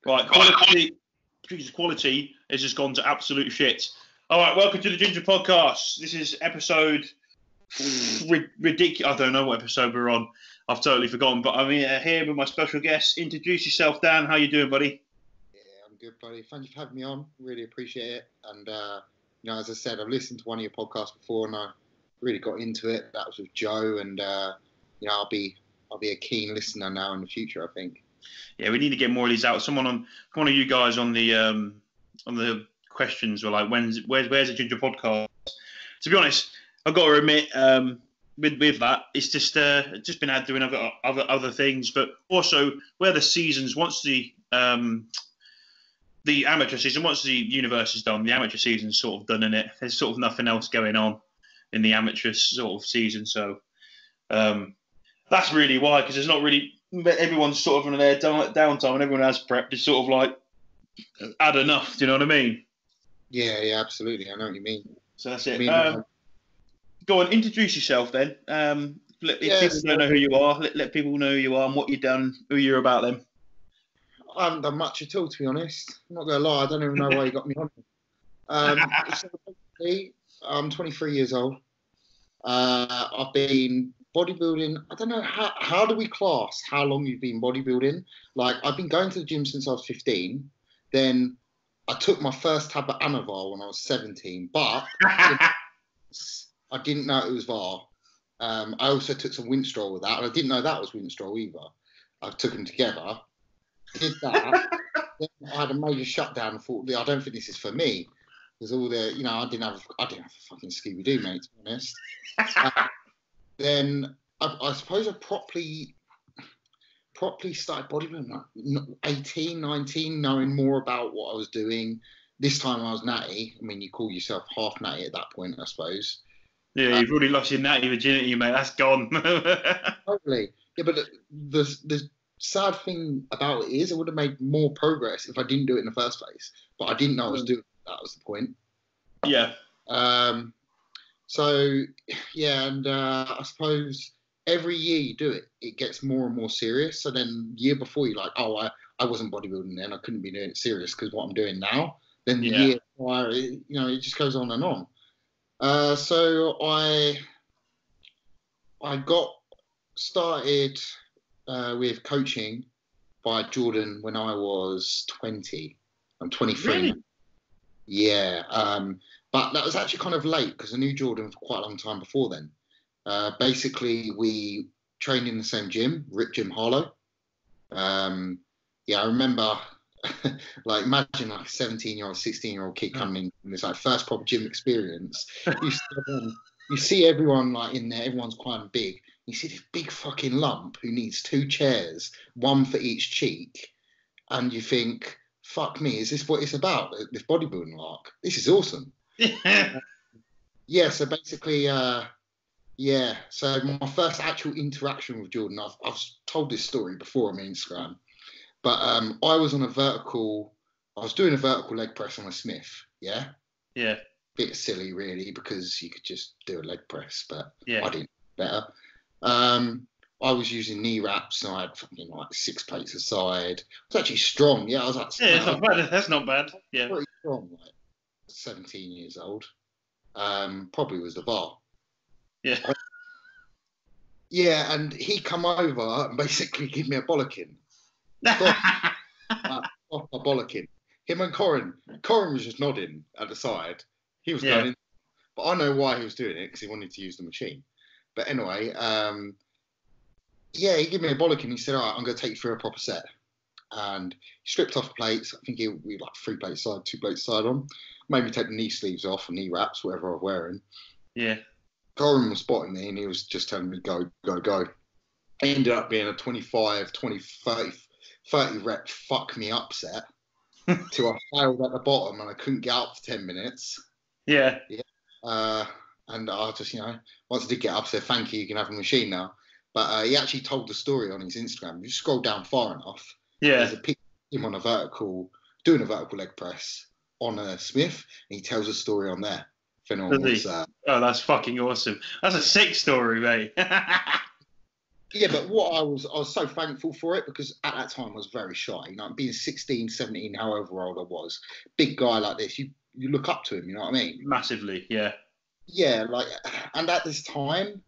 Right, quality has just gone to absolute shit. All right, welcome to the Ginger Podcast. This is episode ridiculous. I don't know what episode we're on. I've totally forgotten. But I'm here with my special guest. Introduce yourself, Dan. How you doing, buddy? Yeah, I'm good, buddy. Thank you for having me on. Really appreciate it. And as I said, I've listened to one of your podcasts before, and I really got into it. That was with Joe, and I'll be a keen listener now in the future, I think. Yeah, we need to get more of these out. One of you guys on the questions were like, where's the Ginger Podcast? To be honest, I've got to admit, with that, it's just been out doing other things, but also where the seasons once the amateur season, once the universe is done, the amateur season's sort of done in it. There's sort of nothing else going on in the amateur sort of season, so that's really why, because there's not really. Everyone's sort of on their downtime and everyone has prep to sort of like add enough. Do you know what I mean? Yeah, absolutely. I know what you mean. So that's it. Go on, introduce yourself then. If people don't know who you are, let people know who you are and what you've done, who you're about them. I haven't done much at all, to be honest. I'm not going to lie. I don't even know why you got me on. So basically, I'm 23 years old. I've been bodybuilding. I don't know how do we class how long you've been bodybuilding. Like, I've been going to the gym since I was 15. Then I took my first tab of Anavar when I was 17, but I didn't know it was VAR. I also took some Winstrol with that, and I didn't know that was Winstrol either. I took them together, did that. Then I had a major shutdown and thought, I don't think this is for me. Because all the, I didn't have a fucking Scooby-Doo, mate, to be honest. Then I suppose I properly started bodybuilding like 18, 19, knowing more about what I was doing. This time I was natty. I mean, you call yourself half natty at that point, I suppose. Yeah, you've already lost your natty virginity, mate. That's gone. Totally. Yeah, but the sad thing about it is I would have made more progress if I didn't do it in the first place. But I didn't know I was doing it. That was the point. Yeah. So, yeah, and I suppose every year you do it, it gets more and more serious. So then year before you're like, oh, I wasn't bodybuilding then. I couldn't be doing it serious because what I'm doing now. Then the year prior, it just goes on and on. So I got started with coaching by Jordan when I was 20. I'm 23 Really? now. Yeah. But that was actually kind of late because I knew Jordan for quite a long time before then. Basically, we trained in the same gym, Rip Gym Harlow. I remember, like, imagine like a 17-year-old, 16-year-old kid coming in and it's like first proper gym experience. You see everyone like in there, everyone's quite big. You see this big fucking lump who needs 2 chairs, one for each cheek, and you think, fuck me, is this what it's about, this bodybuilding lark? This is awesome. So basically, so my first actual interaction with Jordan, I've told this story before on my Instagram, but I was doing a vertical leg press on a Smith, yeah? Bit silly really, because you could just do a leg press, but I didn't better. I was using knee wraps and I had fucking like 6 plates aside. It was actually strong, I was like, it's not bad. That's not bad. Yeah, pretty strong, like 17 years old. Probably was the VAR. And he come over and basically give me a bollocking. Off my bollocking. Him and Corin was just nodding at the side. He was going in, but I know why he was doing it, because he wanted to use the machine. But anyway, he gave me a bollocking. He said, all right, I'm going to take you through a proper set. And he stripped off the plates. I think we like 3 plates side, 2 plates side on. Made me take the knee sleeves off and knee wraps, whatever I was wearing. Yeah. Corin was spotting me and he was just telling me, go, go, go. It ended up being a 25, 20, 30 rep fuck me up set till I failed at the bottom and I couldn't get up for 10 minutes. Yeah. And I just, once I did get up, I said, thank you, you can have the machine now. But he actually told the story on his Instagram. If you scroll down far enough, there's a picture of him on doing a vertical leg press on a Smith, and he tells a story on there. If anyone wants that. Oh, that's fucking awesome. That's a sick story, mate. Yeah, but what I was so thankful for it because at that time I was very shy. You know, being 16, 17, however old I was, big guy like this, you look up to him. You know what I mean? Massively, yeah. Yeah, like, and at this time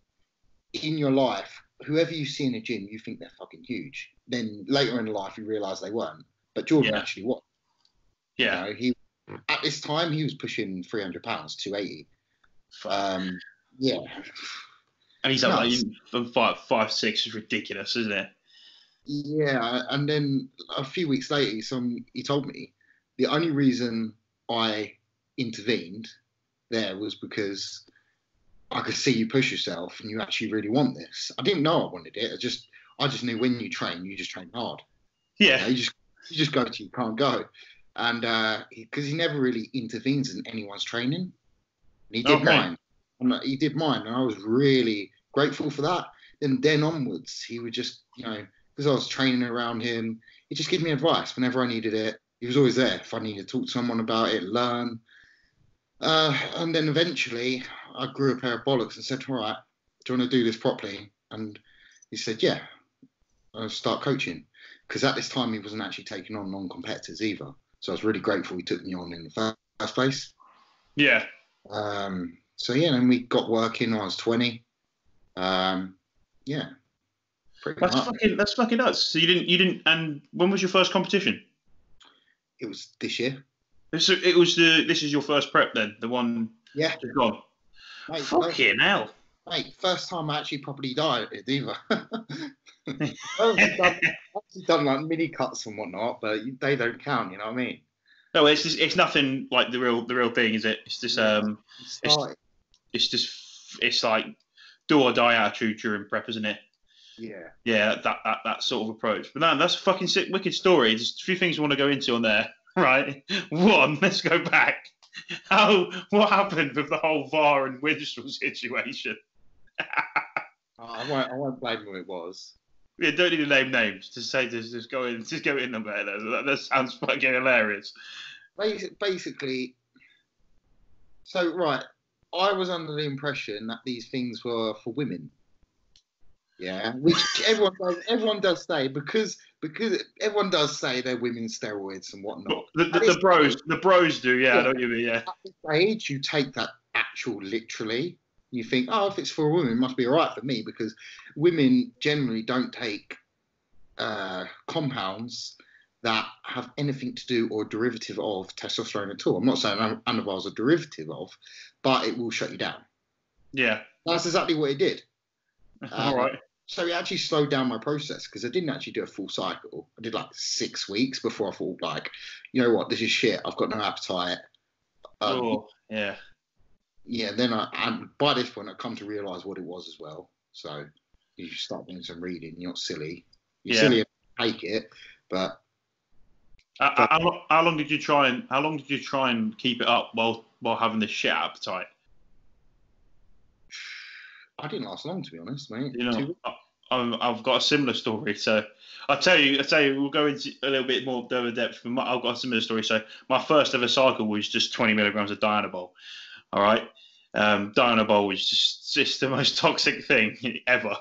in your life, whoever you see in a gym, you think they're fucking huge. Then later in life, you realise they weren't. But Jordan Yeah. actually was. Yeah. You know, he at this time he was pushing 300 pounds, 280. Yeah. And he's up like Nuts. 5'6" is ridiculous, isn't it? Yeah, and then a few weeks later, he told me the only reason I intervened there was because I could see you push yourself and you actually really want this. I didn't know I wanted it. I just knew when you train, you just train hard. Yeah. You know, you just go to you can't go, and because he never really intervenes in anyone's training, and he did mine. And he did mine, and I was really grateful for that. Then onwards, he would just, you know, because I was training around him, he'd just give me advice whenever I needed it. He was always there if I needed to talk to someone about it, learn. And then eventually, I grew a pair of bollocks and said, "All right, do you want to do this properly?" And he said, "Yeah, I'll start coaching." Because at this time, he wasn't actually taking on non-competitors either. So I was really grateful he took me on in the first place. Yeah. So yeah, and we got working when I was 20. Yeah. That's fucking nuts. So you didn't. And when was your first competition? It was this year. This is your first prep then, the one. Yeah. Just gone. Mate, fucking hell. Mate, first time I actually properly dieted either. I've done like mini cuts and whatnot, but they don't count. You know what I mean? No, it's nothing like the real thing, is it? It's just it's like do or die attitude during prep, isn't it? Yeah. Yeah, that sort of approach. But no, that's a fucking sick, wicked story. There's a few things I want to go into on there. Right. One, let's go back. What happened with the whole VAR and Winstrel situation? I won't blame who it was. Yeah, don't need to name names. Just go in there. That sounds fucking hilarious. Basically, so right, I was under the impression that these things were for women. Yeah, which everyone does say because everyone does say they're women's steroids and whatnot. The bros do, yeah. I know what you mean, yeah. At this age, you take that actual literally. You think, oh, if it's for a woman, it must be all right for me because women generally don't take compounds that have anything to do or derivative of testosterone at all. I'm not saying anavar is a derivative of, but it will shut you down. Yeah. That's exactly what it did. All right. So it actually slowed down my process because I didn't actually do a full cycle. I did like 6 weeks before I thought, like, you know what, this is shit. I've got no appetite. Yeah. Yeah, then and by this point, I've come to realise what it was as well. So you start doing some reading. You're not silly. You're silly if you take it, but. How long did you try and keep it up while having this shit appetite? I didn't last long, to be honest, mate. You know, I've got a similar story. So I'll tell you, we'll go into a little bit more further depth. I've got a similar story. So my first ever cycle was just 20 milligrams of Dianabol. All right. Dianabol was just the most toxic thing ever.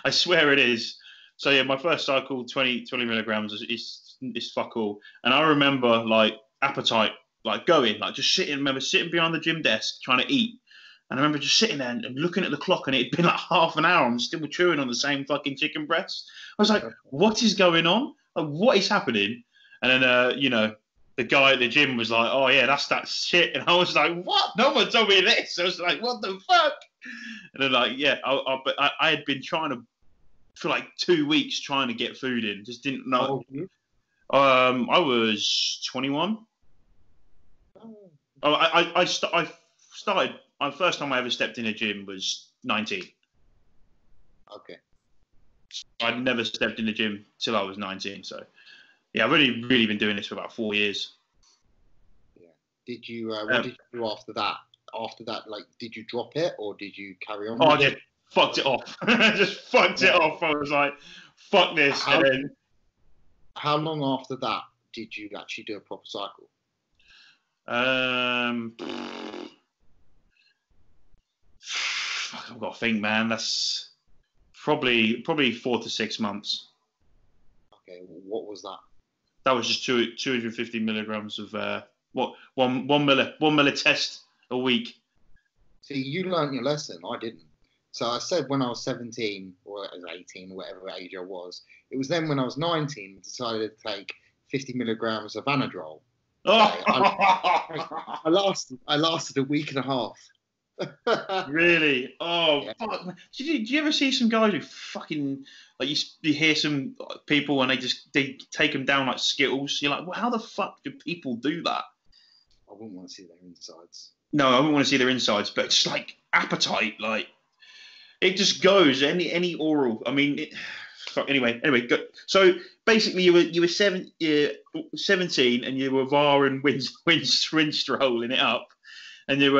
I swear it is. So yeah, my first cycle, 20 milligrams is fuck all. And I remember like appetite, like going, like just remember sitting behind the gym desk trying to eat. And I remember just sitting there and looking at the clock, and it had been like half an hour. I'm still chewing on the same fucking chicken breast. I was like, what is going on? Like, what is happening? And then, the guy at the gym was like, oh, yeah, that's that shit. And I was like, what? No one told me this. I was like, what the fuck? And then, like, yeah, I had been for like 2 weeks trying to get food in. Just didn't know. How old were you? I was 21. I started. The first time I ever stepped in a gym was 19. Okay. I'd never stepped in the gym till I was 19. So, yeah, I've only really been doing this for about 4 years. Yeah. Did you? What did you do after that? After that, like, did you drop it or did you carry on? I just fucked it off. Just fucked it off. I was like, fuck this. How long after that did you actually do a proper cycle? I've got to think, man. That's Probably 4 to 6 months. Okay, what was that? That was just 250 milligrams of one milli test a week. See, you learned your lesson. I didn't. So I said when I was 17 or 18, whatever age I was, it was then when I was 19, I decided to take 50 milligrams of Anadrol. I lasted a week and a half. Really? Oh, Yeah. fuck. Do you ever see some guys who fucking like you hear some people and they take them down like Skittles? You're like, well, how the fuck do people do that? I wouldn't want to see their insides. No, I wouldn't want to see their insides, but it's like appetite, like it just goes any oral. I mean, anyway. Go. So basically, you were 17 and you were VAR and Winstrolling it up. And you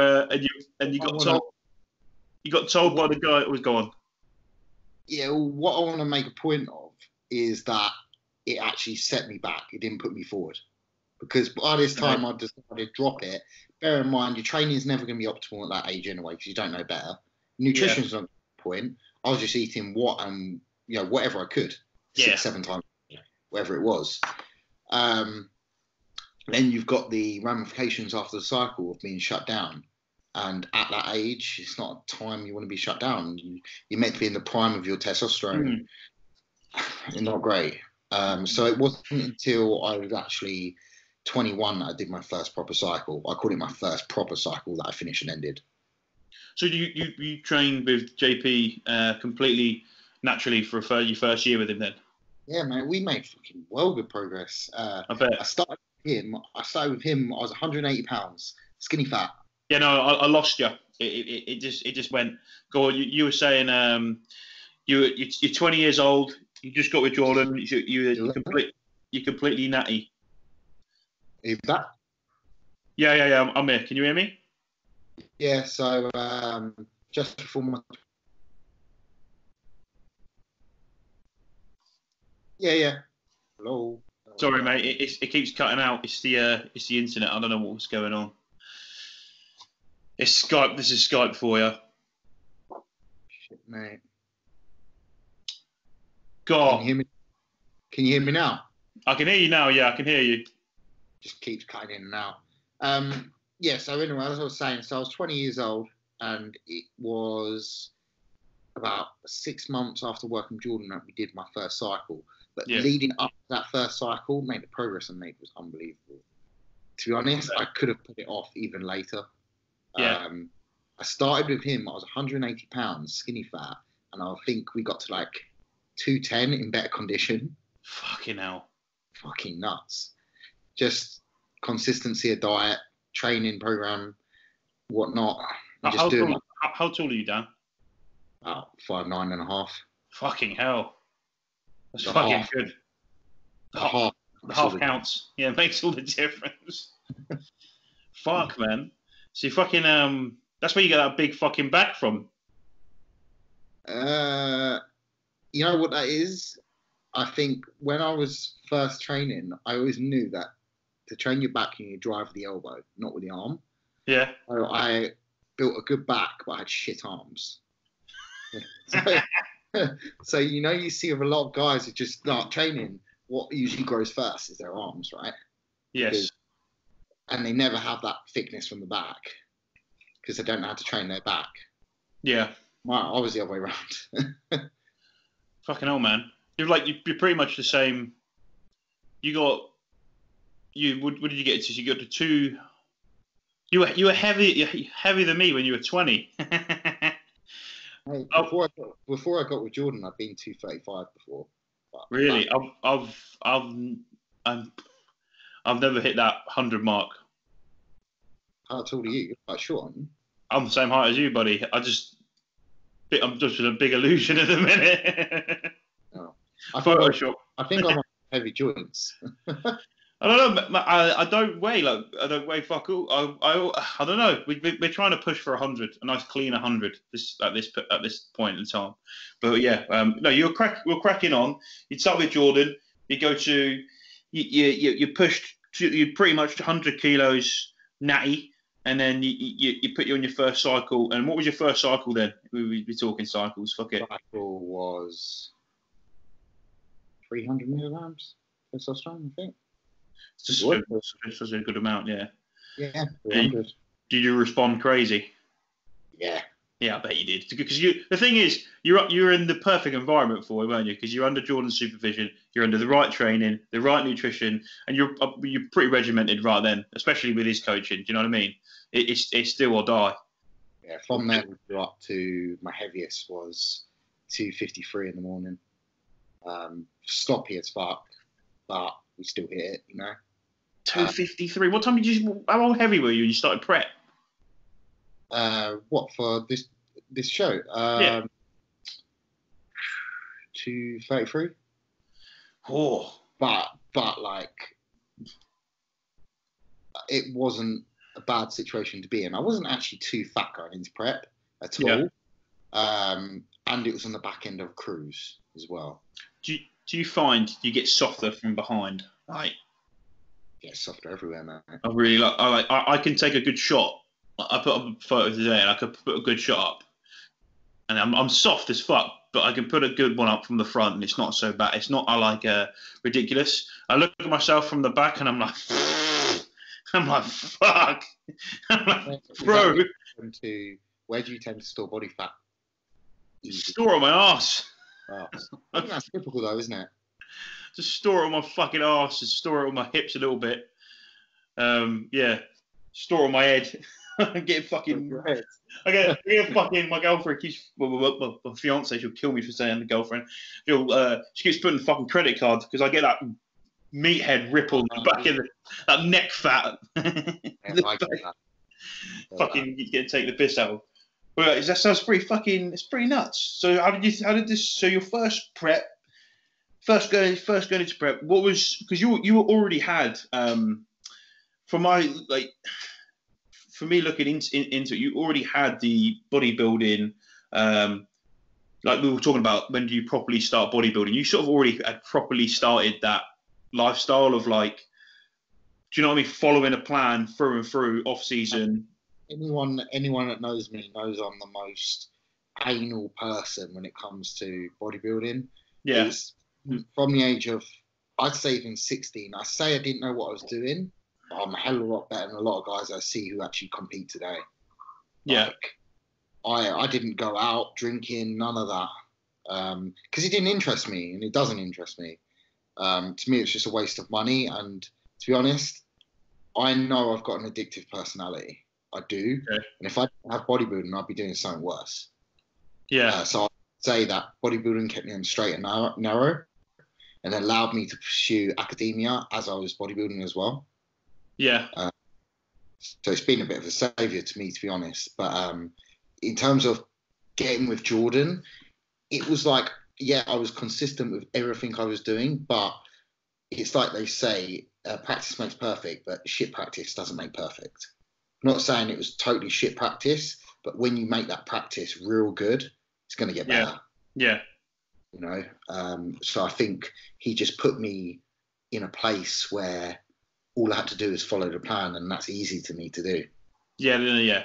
got told by the guy that was gone. Yeah, well, what I want to make a point of is that it actually set me back. It didn't put me forward. Because by this time I decided to drop it. Bear in mind, your training is never going to be optimal at that age anyway, because you don't know better. Nutrition's not the point. I was just eating whatever I could, 6-7 times, whatever it was. Then you've got the ramifications after the cycle of being shut down. And at that age, it's not a time you want to be shut down. You're meant to be in the prime of your testosterone. It's not great. So it wasn't until I was actually 21 that I did my first proper cycle. I call it my first proper cycle that I finished and ended. So you trained with JP completely naturally for your first year with him then? Yeah, mate, we made fucking well good progress. I bet. I started with him. I was 180 pounds, skinny fat. Yeah, no, I lost you. It just went. Go on. You were saying you're 20 years old. You just got with Jordan. You're completely natty. Are you back? Yeah. I'm here. Can you hear me? Yeah. So just before my. Yeah. Hello. Sorry, mate. It keeps cutting out. It's the internet. I don't know what's going on. It's Skype. This is Skype for you. Shit, mate. God. Can you hear me now? I can hear you now. Yeah, I can hear you. Just keeps cutting in and out. Yeah. So anyway, as I was saying, so I was 20 years old, and it was about 6 months after working with Jordan that we did my first cycle. But leading up to that first cycle, mate, the progress I made was unbelievable. To be honest, I could have put it off even later. Yeah. I started with him. I was 180 pounds, skinny fat, and I think we got to like 210 in better condition. Fucking hell. Fucking nuts. Just consistency of diet, training program, whatnot. How tall are you, Dan? About 5'9.5". Fucking hell. That's fucking good. The half counts. Yeah, it makes all the difference. Fuck, man. So you fucking that's where you get that big fucking back from. You know what that is? I think when I was first training, I always knew that to train your back, you need to drive with the elbow, not with the arm. Yeah. So I built a good back, but I had shit arms. So you see with a lot of guys who just start training, what usually grows first is their arms, right? Yes. And they never have that thickness from the back because they don't know how to train their back. Yeah. I was the other way around. Fucking hell, man. You're pretty much the same. What did you get to? You got to 2. You were heavier than me when you were 20. Hey, before I got with Jordan, I'd been 235 before. Really? I've never hit that 100 mark. How tall are you? You're quite short, aren't you? I'm the same height as you, buddy. I'm just a big illusion at the minute. No. I think I'm on heavy joints. I don't know. I don't weigh I don't weigh fuck all. I don't know. We're trying to push for 100, a nice clean 100 at this point in time. But yeah, no, we're cracking on. You'd start with Jordan. You go to you pushed to you pretty much 100 kilos natty. and then you put you on your first cycle. And what was your first cycle then? We'd be talking cycles. Fuck it. Cycle was 300 milligrams testosterone, I think. It's such a good amount, yeah. Yeah, 300. Did you respond crazy? Yeah. Yeah, I bet you did. Because the thing is, you're in the perfect environment for it, weren't you? Because you're under Jordan's supervision, you're under the right training, the right nutrition, and you're pretty regimented right then, especially with his coaching. Do you know what I mean? It's still or die. Yeah, from there we grew up to my heaviest was 253 in the morning. Sloppy as fuck, but we still hit it, you know. 253. What time did you? How heavy were you when you started prep? What for this show? Yeah. 233. Oh. But like, it wasn't a bad situation to be in. I wasn't actually too fat going into prep at all. And it was on the back end of a cruise as well. Do you find you get softer from behind? Like, yeah, softer everywhere, man. I can take a good shot. I put up a photo today, and I could put a good shot up, and I'm soft as fuck, but I can put a good one up from the front, and it's not so bad. It's not ridiculous. I look at myself from the back, and I'm like, fuck. I'm like, bro. Where do you tend to store body fat? Store it on my arse. Oh, I think that's typical though, isn't it? Just store it on my fucking arse and store it on my hips a little bit. Yeah. Store it on my head. I get fucking. I get fucking my girlfriend keeps. Well, my fiance, she'll kill me for saying the girlfriend. She keeps putting the fucking credit card because I get that meathead ripple in the back of that neck fat. Yeah, I get that. Fucking get to take the piss out. Well, that sounds pretty fucking. It's pretty nuts. So how did this? So your first prep, first going into prep. What was because you already had for me looking into it, you already had the bodybuilding. Like we were talking about, when do you properly start bodybuilding? You sort of already had properly started that lifestyle of like, do you know what I mean? Following a plan through and through, off season. Anyone that knows me knows I'm the most anal person when it comes to bodybuilding. Yeah. From the age of, I'd say even 16, I say I didn't know what I was doing, but I'm a hell of a lot better than a lot of guys I see who actually compete today. Yeah. Like, I didn't go out drinking, none of that. Because it didn't interest me, and it doesn't interest me. To me, it's just a waste of money. And to be honest, I know I've got an addictive personality. I do. Okay. And if I didn't have bodybuilding, I'd be doing something worse. Yeah. So I'd say that bodybuilding kept me on the straight and narrow and allowed me to pursue academia as I was bodybuilding as well. Yeah. So it's been a bit of a saviour to me, to be honest. But in terms of getting with Jordan, it was like, yeah, I was consistent with everything I was doing, but it's like they say, practice makes perfect, but shit practice doesn't make perfect. I'm not saying it was totally shit practice, but when you make that practice real good, it's going to get better. Yeah. You know, so I think he just put me in a place where all I had to do is follow the plan, and that's easy to me to do. Yeah. I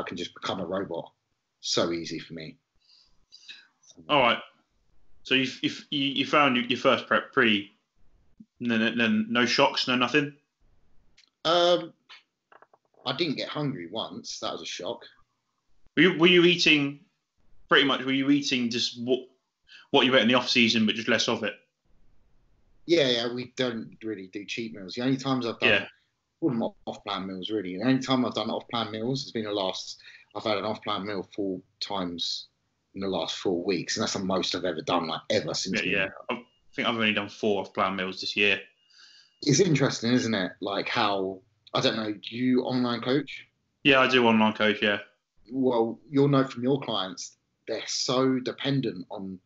can just become a robot. So easy for me. All right. So you found your first prep pretty. No shocks, no nothing. I didn't get hungry once. That was a shock. Were you eating pretty much? Were you eating just what you ate in the off season, but just less of it? Yeah. We don't really do cheat meals. The only times I've done off-plan meals, really. The only time I've done off-plan meals has been I've had an off-plan meal 4 times in the last 4 weeks, and that's the most I've ever done, like ever since. Yeah. I think I've only done 4 off-plan meals this year. It's interesting, isn't it? Like how, I don't know, do you online coach? Yeah, I do online coach, yeah. Well, you'll know from your clients, they're so dependent on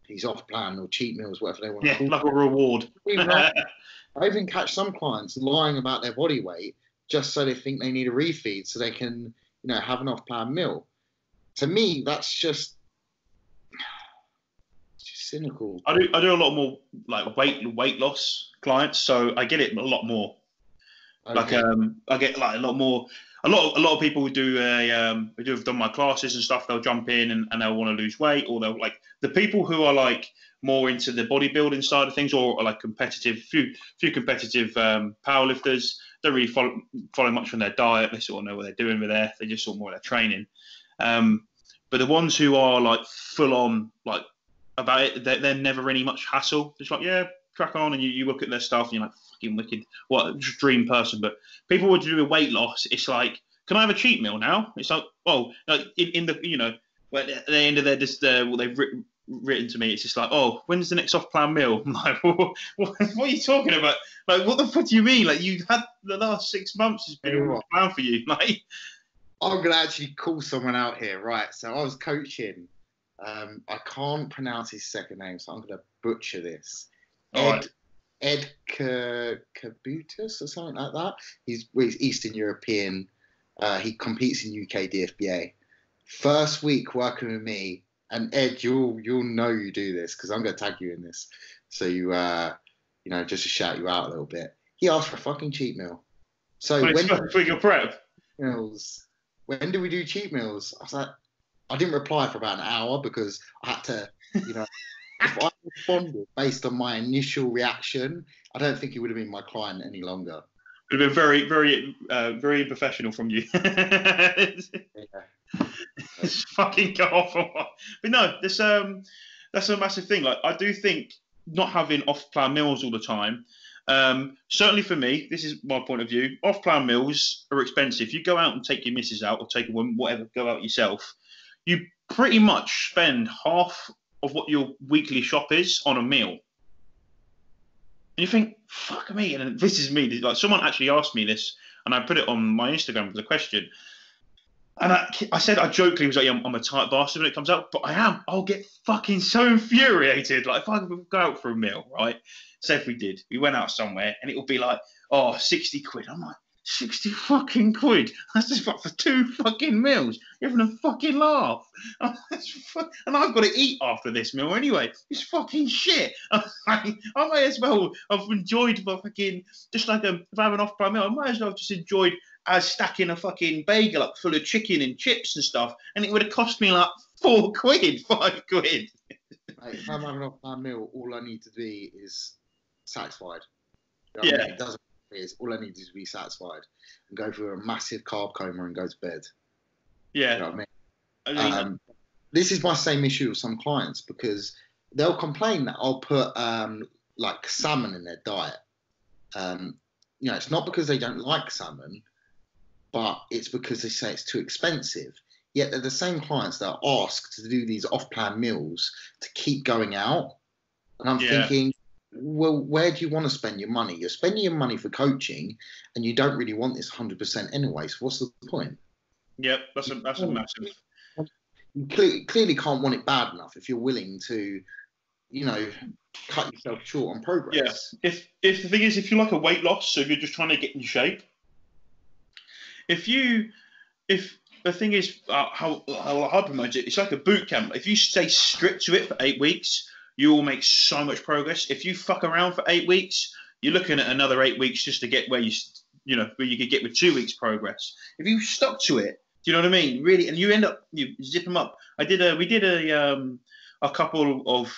these off-plan or cheat meals, whatever they want to call it. Yeah, like a reward. I even catch some clients lying about their body weight just so they think they need a refeed so they can, have an off-plan meal. To me, that's just cynical. I do a lot more like weight loss clients, so I get it a lot more. Like Okay. I get like a lot of people who who have done my classes and stuff. They'll jump in and they'll want to lose weight, or they'll like the people who are like more into the bodybuilding side of things, or like few competitive powerlifters don't really follow much from their diet. They sort of know what they're doing with they just sort of more their training. But the ones who are like full on like about it, they're never really much hassle. It's like, yeah, crack on, and you look at their stuff and you're like, fucking wicked, what a dream person. But people would do a weight loss. It's like, can I have a cheat meal now? It's like, well, like in the at the end of their what they've written to me, it's just like, oh, when's the next off-plan meal? I'm like, what are you talking about? Like, what the fuck do you mean? Like, you've had the last 6 months has been a plan for you. Like, I'm gonna actually call someone out here, right? So I was coaching. I can't pronounce his second name, so I'm gonna butcher this. Ed Kabutus or something like that. He's Eastern European. He competes in UK DFBA. First week working with me, and Ed, you'll know you do this because I'm gonna tag you in this. So you just to shout you out a little bit. He asked for a fucking cheat meal. So for your prep meals. When do we do cheat meals? I was like, I didn't reply for about an hour because I had to, if I responded based on my initial reaction, I don't think he would have been my client any longer. It would have been very, very, very unprofessional from you. Just fucking go off. But no, that's a massive thing. Like, I do think not having off-plan meals all the time. Certainly for me, this is my point of view. Off-plan meals are expensive. You go out and take your missus out, or take a woman, whatever, go out yourself. You pretty much spend half of what your weekly shop is on a meal. And you think, fuck me, and this is me. Like, someone actually asked me this, and I put it on my Instagram as a question. And I said, I jokingly was like, yeah, I'm a tight bastard when it comes out, but I am. I'll get fucking so infuriated. Like, if I go out for a meal, right? Say if we went out somewhere, and it'll be like, oh, 60 quid. I'm like, 60 fucking quid? That's just for 2 fucking meals. You're having a fucking laugh. And I've got to eat after this meal anyway. It's fucking shit. I may as well have enjoyed my fucking, just like if I have an off-plan meal, I might as well have just enjoyed as stacking a fucking bagel up full of chicken and chips and stuff, and it would have cost me like 4 quid, 5 quid. Mate, if I'm having an off-plan meal, all I need to be is satisfied. Yeah. It doesn't matter. All I need is to be satisfied and go through a massive carb coma and go to bed. Yeah. You know what I mean? This is my same issue with some clients because they'll complain that I'll put like salmon in their diet. It's not because they don't like salmon, but it's because they say it's too expensive. Yet they're the same clients that are asked to do these off-plan meals to keep going out. And I'm thinking, well, where do you want to spend your money? You're spending your money for coaching, and you don't really want this 100% anyway. So what's the point? Yep, that's a massive. You clearly can't want it bad enough if you're willing to, cut yourself short on progress. Yeah. If the thing is, if you like a weight loss, so if you're just trying to get in shape, if the thing is how I promote it, it's like a boot camp. If you stay strict to it for 8 weeks, you will make so much progress. If you fuck around for 8 weeks, you're looking at another 8 weeks just to get where where you could get with 2 weeks progress. If you stuck to it, do you know what I mean? Really, and you end up you zip them up. We did a couple of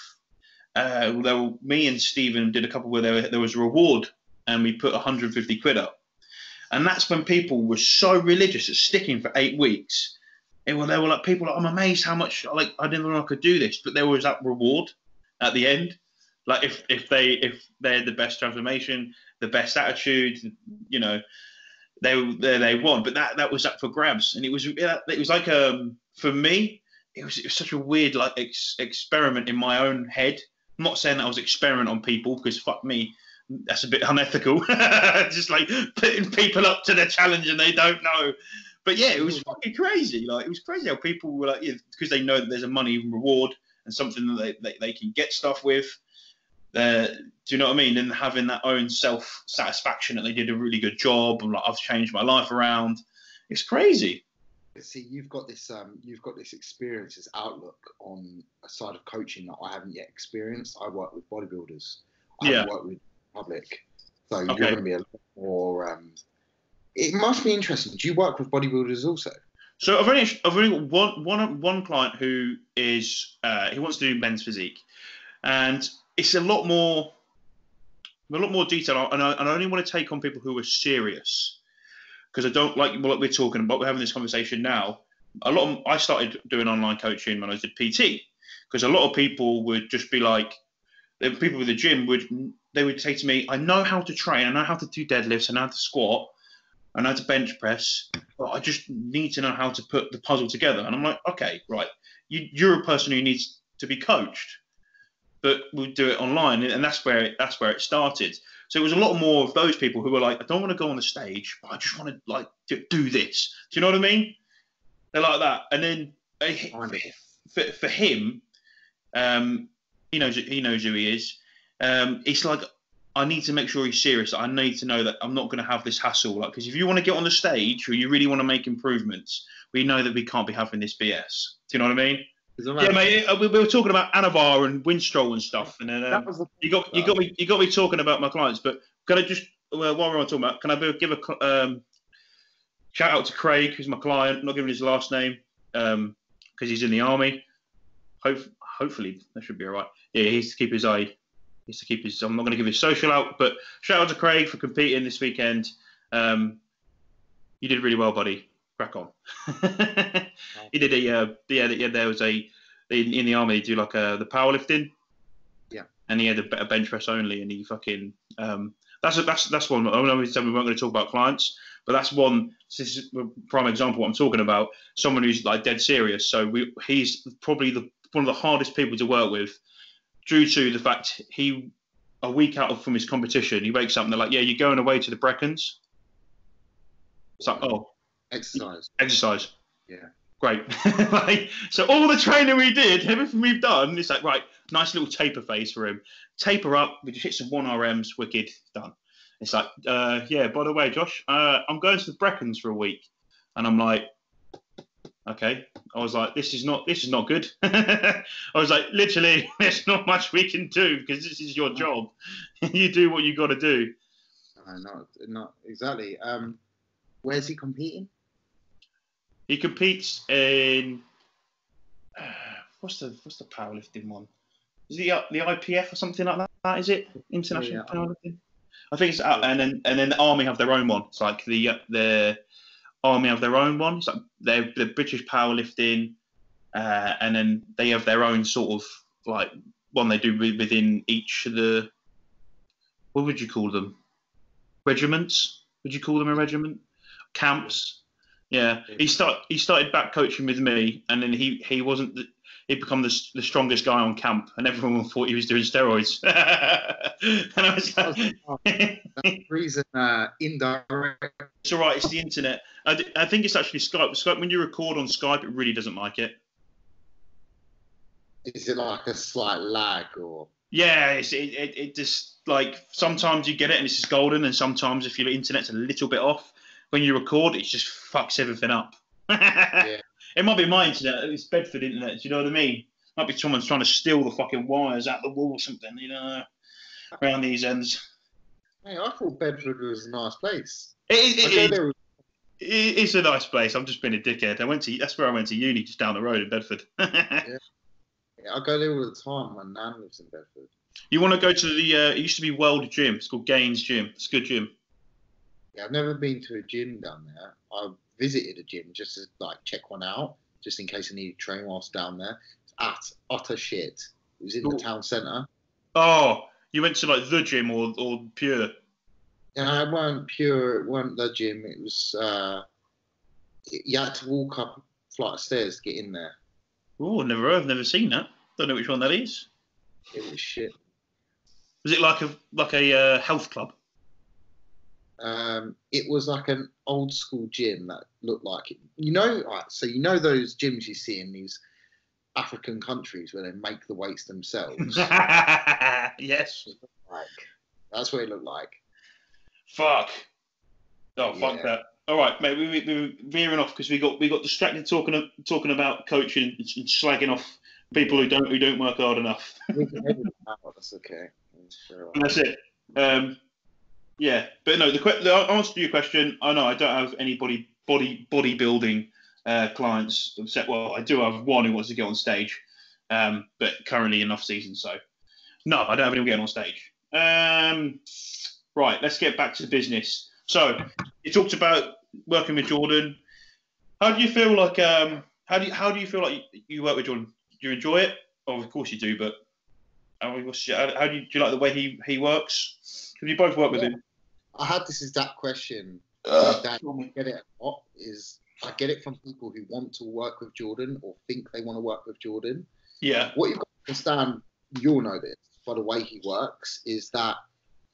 me and Stephen did a couple where there was a reward, and we put 150 quid up. And that's when people were so religious at sticking for 8 weeks. They were like, people like, I'm amazed how much, like, I didn't know I could do this. But there was that reward at the end. Like, if they had the best transformation, the best attitude, they won. But that was up for grabs. And it was like, for me, it was such a weird, like, experiment in my own head. I'm not saying that I was experimenting on people, because fuck me, that's a bit unethical. Just like putting people up to the challenge and they don't know. But yeah, it was fucking crazy. Like, it was crazy how people were like, because they know that there's a money reward and something that they can get stuff with. Do you know what I mean? And having that own self satisfaction that they did a really good job, and like, I've changed my life around. It's crazy. See, you've got this experience, this outlook on a side of coaching that I haven't yet experienced. I work with bodybuilders. I haven't worked with public So you're Okay. going to be a lot more. It must be interesting. Do you work with bodybuilders also? So I've only got one client who is he wants to do men's physique, and it's a lot more detail, and I only want to take on people who are serious, because I don't like what we're talking about. We're having this conversation now. I started doing online coaching when I did PT, because a lot of people would just be like, the people with the gym would say to me, I know how to train, I know how to do deadlifts, I know how to squat, I know how to bench press, but I just need to know how to put the puzzle together. And I'm like, okay, right, you're a person who needs to be coached, but we'll do it online, and that's where it started. So it was a lot more of those people who were like, I don't want to go on the stage, but I just want to like do this. Do you know what I mean? They're like that, and then for him, he knows who he is. It's like, I need to make sure he's serious. I need to know that I'm not going to have this hassle. Like, because if you want to get on the stage or you really want to make improvements, we know that we can't be having this BS. Do you know what I mean? Yeah, mate. We were talking about Anavar and Winstrol and stuff, and then you got me talking about my clients. But can I just, while we're on talking about, can I give a shout out to Craig, who's my client? I'm not giving his last name because he's in the army. Hopefully that should be all right. Yeah, he needs to keep his eye. I'm not going to give his social out, but shout out to Craig for competing this weekend. You did really well, buddy. Crack on. He did there was in the army, they do like the powerlifting. Yeah. And he had a bench press only, and he fucking that's one. I know we said we weren't going to talk about clients, but that's one. This is a prime example of what I'm talking about. Someone who's like dead serious. So he's probably one of the hardest people to work with, due to the fact a week out from his competition, he wakes up and they're like, yeah, you're going away to the Brecons. It's like, oh, exercise. Yeah. Great. So all the training we did, everything we've done, it's like, right, nice little taper phase for him. Taper up, we just hit some 1RMs, wicked, done. It's like, yeah, by the way, Josh, I'm going to the Brecons for a week. And I'm like, okay. I was like, this is not good. I was like, literally, there's not much we can do because this is your job. You do what you got to do. Not exactly. Where's he competing? He competes in what's the powerlifting one? Is it the IPF or something like that? Is it international powerlifting? I think it's and then the army have their own one. It's like the army have their own one. It's like they're British powerlifting, and then they have their own sort of like one they do within each of the, what would you call them? Regiments? Would you call them a regiment? Camps? Yeah. He started back coaching with me, and then he wasn't. He'd become the strongest guy on camp, and everyone thought he was doing steroids. And I was like, that reason indirect. It's all right. It's the internet. I think it's actually Skype. Skype, when you record on Skype, it really doesn't like it. Is it like a slight lag or? Yeah, it just like sometimes you get it and it's just golden, and sometimes if your internet's a little bit off, when you record, it just fucks everything up. Yeah. It might be my internet. It's Bedford internet. Do you know what I mean? Might be someone's trying to steal the fucking wires out the wall or something, you know, around these ends. Hey, I thought Bedford was a nice place. It's a nice place. I'm just being a dickhead. That's where I went to uni, just down the road in Bedford. Yeah, I go there all the time. My nan lives in Bedford. You want to go to the? It used to be World Gym. It's called Gaines Gym. It's a good gym. Yeah, I've never been to a gym down there. I visited a gym just to like check one out, just in case I needed to train whilst down there. It's utter shit. It was in the town centre. Oh, you went to like the gym or Pure? Yeah, it weren't Pure. It weren't the gym. It was. You had to walk up a flight of stairs to get in there. Oh, I've never seen that. Don't know which one that is. It was shit. Was it like a health club? It was like an old school gym that looked like it. You know, so you know those gyms you see in these African countries where they make the weights themselves. Yes. That's what it looked like. Fuck. Oh, fuck that. All right, mate. We're veering off because we got distracted talking about coaching and slagging off people who don't work hard enough. We can edit that out. That's okay. And that's it. Yeah, but no. The answer to your question, I know I don't have any bodybuilding clients. Except, well, I do have one who wants to get on stage, but currently in off season. So no, I don't have anyone getting on stage. Right, let's get back to business. So you talked about working with Jordan. How do you feel like? How do you feel like you work with Jordan? Do you enjoy it? Oh, of course you do. But how do you like the way he works? Have you both worked with him? I had this exact question. That I get it a lot. I get it from people who want to work with Jordan or think they want to work with Jordan. Yeah. What you've got to understand, you'll know this, by the way he works, is that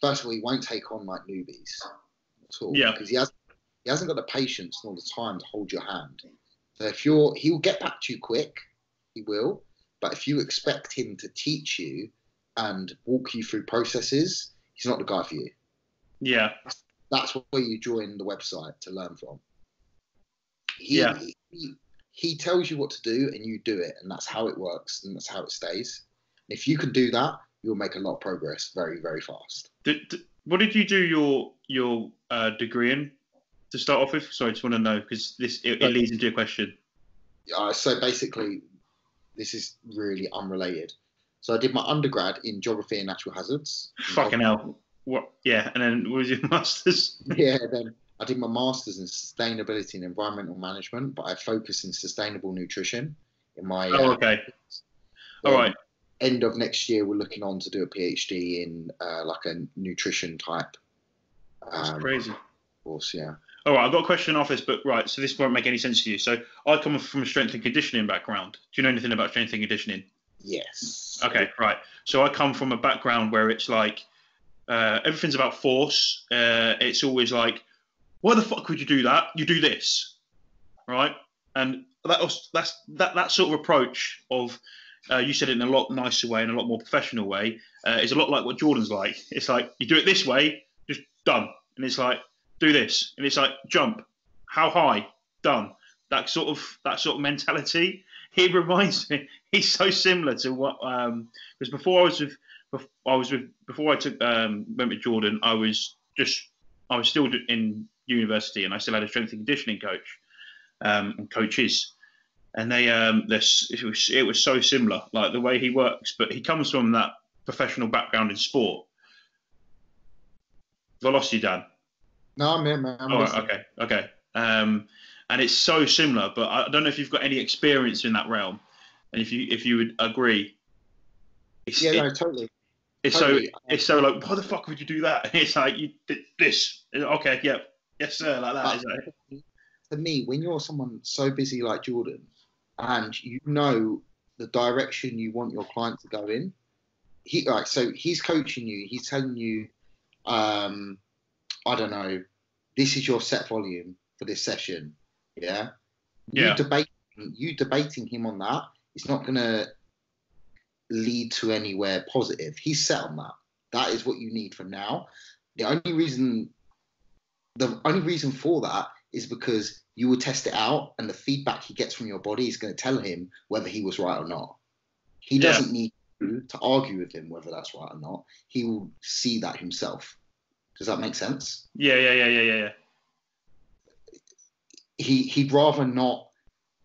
first of all, he won't take on like newbies at all. Yeah. Because he hasn't got the patience nor the time to hold your hand. So he'll get back to you quick, he will. But if you expect him to teach you and walk you through processes, he's not the guy for you. Yeah. That's where you join the website to learn from. He tells you what to do and you do it, and that's how it works and that's how it stays. And if you can do that, you'll make a lot of progress very, very fast. What did you do your degree in to start off with? Sorry, I just want to know because it leads into a question. So basically, this is really unrelated. So I did my undergrad in geography and natural hazards. Fucking hell. What? Yeah, and then what was your master's? Yeah, then I did my master's in sustainability and environmental management, but I focus in sustainable nutrition in my. Okay. All right. End of next year, we're looking on to do a PhD in like a nutrition type. That's crazy. Course, yeah. All right, I've got a question off this, but right, so this won't make any sense to you. So I come from a strength and conditioning background. Do you know anything about strength and conditioning? Yes. Okay, right. So I come from a background where it's like everything's about force. It's always like, why the fuck would you do that? You do this, right? And that sort of approach of you said it in a lot nicer way and a lot more professional way is a lot like what Jordan's like. It's like you do it this way, just done, and it's like do this, and it's like jump, how high, done. That sort of mentality. He reminds me. He's so similar to what because before I took went with Jordan, I was still in university and I still had a strength and conditioning coach and coaches, and it was so similar, like the way he works, but he comes from that professional background in sport. Have I lost you, Dan? No, I'm here, man. All right, okay. And it's so similar, but I don't know if you've got any experience in that realm, and if you would agree. Totally. It's so like, why the fuck would you do that? It's like you did this. Okay, yeah, yes sir, like that. For me, when you're someone so busy like Jordan, and you know the direction you want your client to go in, so he's coaching you. He's telling you, I don't know, this is your set volume for this session. Yeah. You debating him on that, it's not going to lead to anywhere positive. He's set on that. That is what you need for now. The only reason for that is because you will test it out, and the feedback he gets from your body is going to tell him whether he was right or not. He doesn't need you to argue with him whether that's right or not. He will see that himself. Does that make sense? Yeah. He'd rather not.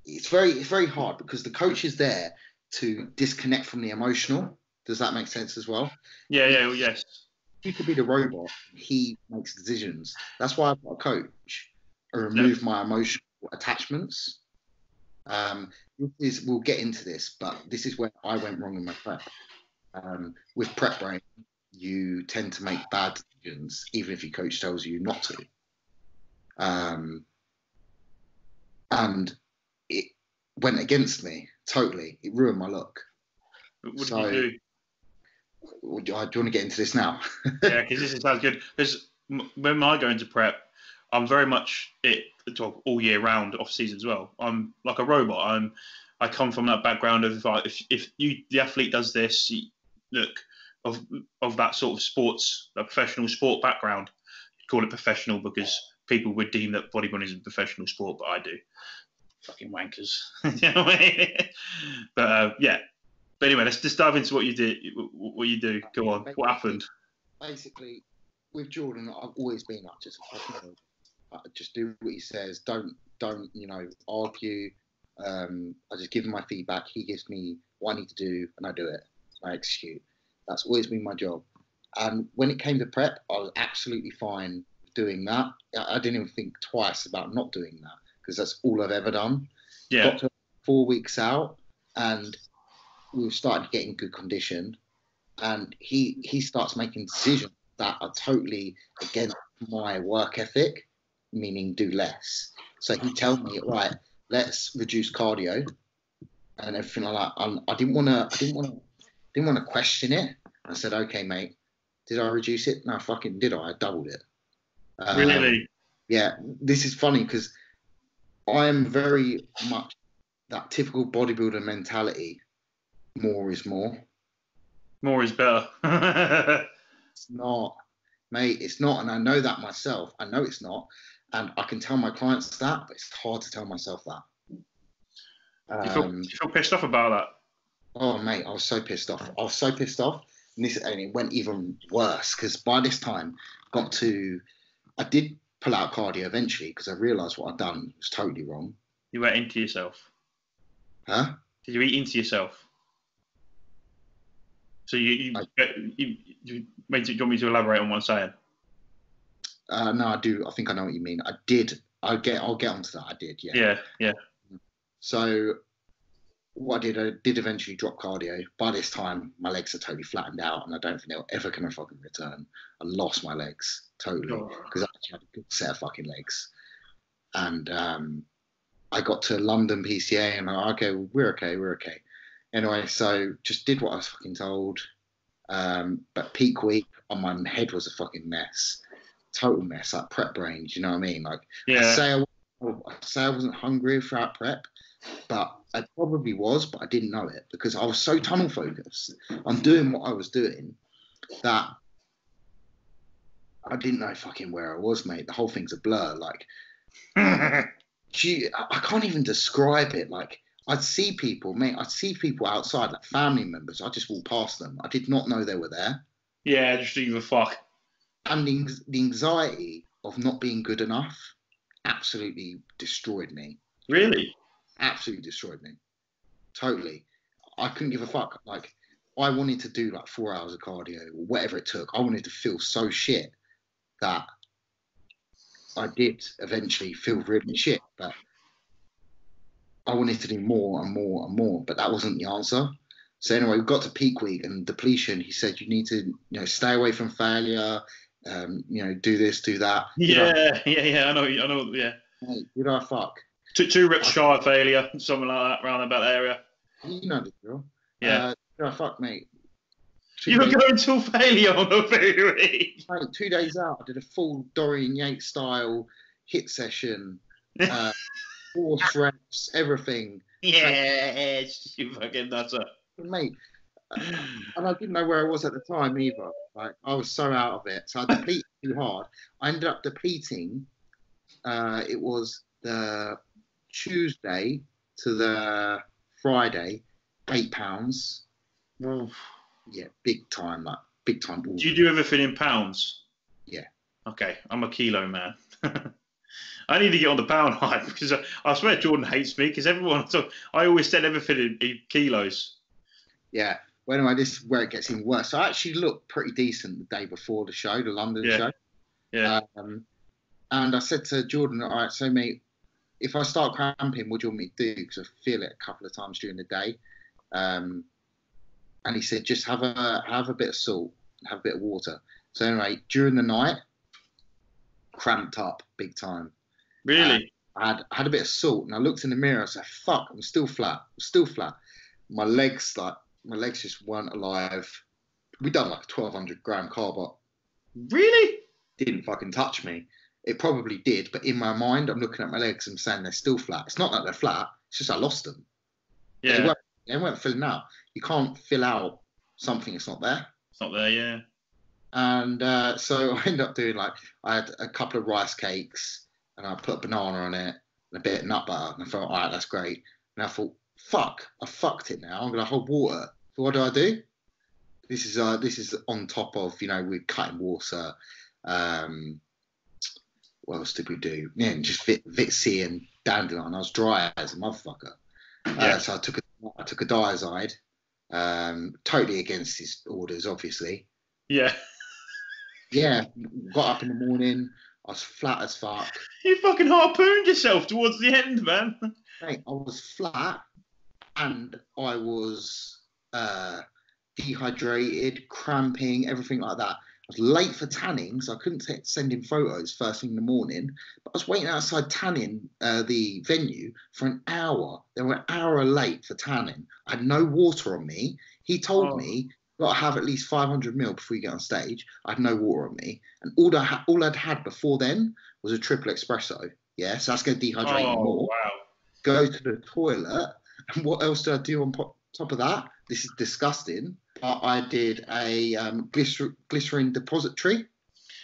It's very hard because the coach is there to disconnect from the emotional. Does that make sense as well? Yes. He could be the robot. He makes decisions. That's why I've got a coach and remove my emotional attachments. We'll get into this, but this is where I went wrong in my prep. With prep brain, you tend to make bad decisions, even if your coach tells you not to. And it went against me totally. It ruined my look. What did you do? Do you want to get into this now? Yeah, because this sounds good. Because when I go into prep, I'm very much all year round, off season as well. I'm like a robot. I come from that background of if the athlete does this, of that sort of sports, a professional sport background. You call it professional because people would deem that bodybuilding is a professional sport, but I do. Fucking wankers. You know what I mean? But yeah. But anyway, let's just dive into what you did. What you do. Go on. What happened? Basically, with Jordan, I've always been like just fucking just do what he says. Don't argue. I just give him my feedback. He gives me what I need to do, and I do it. I execute. That's always been my job. And when it came to prep, I was absolutely fine doing that. I didn't even think twice about not doing that because that's all I've ever done. Yeah. Got to 4 weeks out, and we were starting to get in good condition. And he starts making decisions that are totally against my work ethic, meaning do less. So he told me, right, let's reduce cardio and everything like that. I didn't want to question it. I said, okay, mate, did I reduce it? No, fucking did I doubled it. Really? Yeah, this is funny because I am very much that typical bodybuilder mentality. More is more. More is better. It's not, mate. It's not, and I know that myself. I know it's not, and I can tell my clients that, but it's hard to tell myself that. You feel pissed off about that? Oh, mate, I was so pissed off. And it went even worse because by this time, I did pull out cardio eventually because I realised what I'd done was totally wrong. You went into yourself. Huh? Did you eat into yourself? So do you want me to elaborate on what I'm saying? No, I do. I think I know what you mean. I did. I'll get onto that. I did. Yeah. Yeah. So what I did eventually drop cardio. By this time, my legs are totally flattened out, and I don't think they're ever going to fucking return. I lost my legs totally because I actually had a good set of fucking legs. And I got to London PCA, and I'm like, okay, we're okay. Anyway, so just did what I was fucking told. But peak week, my head was a fucking mess. Total mess, like prep brain, do you know what I mean? Like, yeah. I say I wasn't hungry throughout prep, but I probably was, but I didn't know it because I was so tunnel focused on doing what I was doing that I didn't know fucking where I was, mate. The whole thing's a blur. Like, I can't even describe it. Like, I'd see people outside, like family members. I just walked past them. I did not know they were there. Yeah, just give a fuck. And the anxiety of not being good enough absolutely destroyed me. Really? Absolutely destroyed me. Totally. I couldn't give a fuck. Like, I wanted to do like 4 hours of cardio or whatever it took. I wanted to feel so shit that I did eventually feel really shit. But I wanted to do more and more and more. But that wasn't the answer. So anyway, we got to peak week and depletion. He said you need to, stay away from failure. Do this, do that. Yeah. I know. Yeah. Hey, did I fuck? Two reps shy of failure, something like that, around about that area. You know the drill. Yeah. Did I fuck, mate? You were going to failure on the theory. Mate, 2 days out, I did a full Dorian Yates style hit session, force reps, everything. Yes, you fucking nutter. Mate, and I didn't know where I was at the time either. Like, I was so out of it. So I depleted too hard. I ended up depleting. It was the Tuesday to the Friday, 8 pounds. Oof. Yeah, big time. Big time. Do you do everything in pounds? Yeah. Okay, I'm a kilo man. I need to get on the pound hype because I swear Jordan hates me because I always said everything in kilos. Yeah. Well, anyway, this is where it gets even worse. So I actually looked pretty decent the day before the show, the London show. Yeah. And I said to Jordan, all right, so mate, if I start cramping, what do you want me to do? Because I feel it a couple of times during the day. And he said, just have a bit of salt, have a bit of water. So anyway, during the night, cramped up big time. Really? I had a bit of salt, and I looked in the mirror. I said, "Fuck, I'm still flat. My legs just weren't alive." We done like a 1,200 gram carb up. Really? Didn't fucking touch me. It probably did, but in my mind, I'm looking at my legs and saying they're still flat. It's not that they're flat. It's just I lost them. Yeah. They weren't filling out. You can't fill out something that's not there. It's not there, yeah. And so I ended up doing I had a couple of rice cakes and I put a banana on it and a bit of nut butter. And I thought, all right, that's great. And I thought, fuck, I fucked it now. I'm going to hold water. So what do? This is on top of, we're cutting water. What else did we do? Yeah, just Vitsy and Dandelion. I was dry as a motherfucker. So I took a diazide, totally against his orders, obviously. Yeah. Yeah, got up in the morning. I was flat as fuck. You fucking harpooned yourself towards the end, man. Mate, I was flat and I was dehydrated, cramping, everything like that. I was late for tanning, so I couldn't send in photos first thing in the morning. But I was waiting outside tanning the venue for an hour. They were an hour late for tanning. I had no water on me. He told me, got to have at least 500 ml before you get on stage. I had no water on me. And all I'd had before then was a triple espresso. Yeah, so that's going to dehydrate me more. Wow. Go to the toilet. And what else did I do on top of that? This is disgusting. I did a glycerin depository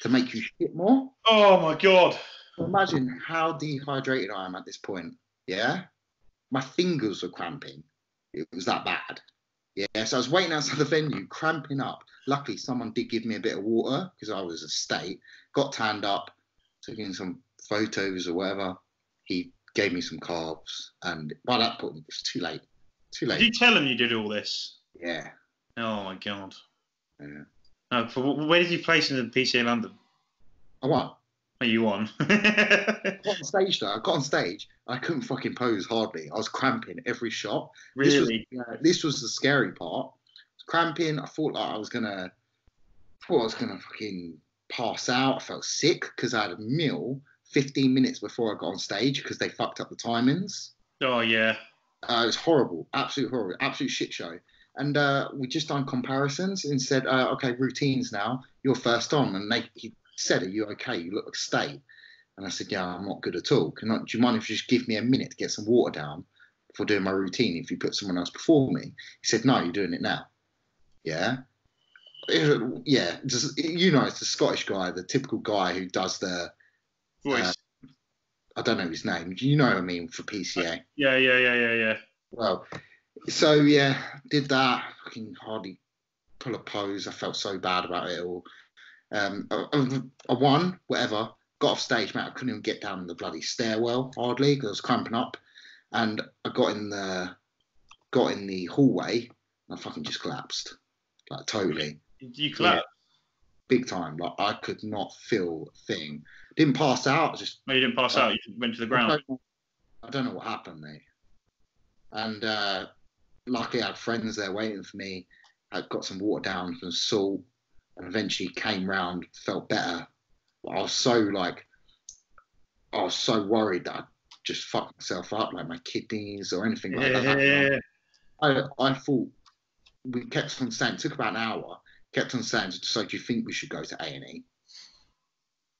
to make you shit more. Oh my God. Imagine how dehydrated I am at this point. Yeah. My fingers were cramping. It was that bad. Yeah. So I was waiting outside the venue, cramping up. Luckily, someone did give me a bit of water because I was a state. Got tanned up, took in some photos or whatever. He gave me some carbs. And by that point, it was too late. Too late. Did you tell him you did all this? Yeah. Oh my God. Yeah. No, where did you place in the PCA London? I won. Oh, you won. I got on stage though. I got on stage. I couldn't fucking pose hardly. I was cramping every shot. Really? This was the scary part. Cramping. I thought I was gonna fucking pass out. I felt sick because I had a meal 15 minutes before I got on stage because they fucked up the timings. Oh yeah. It was horrible. Absolute horrible. Absolute shit show. And we just done comparisons and said, okay, routines now. You're first on. And he said, are you okay? You look like a state. And I said, yeah, I'm not good at all. Do you mind if you just give me a minute to get some water down before doing my routine if you put someone else before me? He said, no, you're doing it now. Yeah. Yeah. Just, it's the Scottish guy, the typical guy who does the voice. I don't know his name. You know what I mean for PCA. Yeah. Well, so yeah, did that. Fucking hardly pull a pose. I felt so bad about it all. I won, whatever. Got off stage, mate. I couldn't even get down the bloody stairwell hardly because I was cramping up. And I got in the hallway and I fucking just collapsed, like totally. You collapsed? Yeah, big time. Like I could not feel a thing. Didn't pass out. No, you didn't pass out. You went to the ground. I don't know what happened, mate. And luckily, I had friends there waiting for me. I got some water down, some salt, and eventually came round, felt better. But I was so worried that I'd just fucked myself up, like my kidneys or anything like that. I thought we kept on saying, it took about an hour, kept on saying, so do you think we should go to A&E?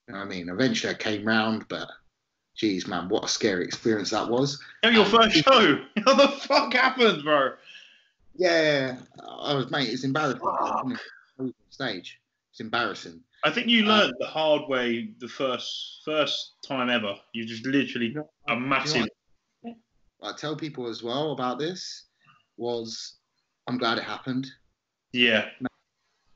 You know what I mean? Eventually I came round, but geez, man, what a scary experience that was. Oh, your first show. What the fuck happened, bro? Yeah, mate, it's embarrassing. On stage. It's embarrassing. I think you learned the hard way the first time ever. You just literally a massive. I tell people as well about this I'm glad it happened. Yeah.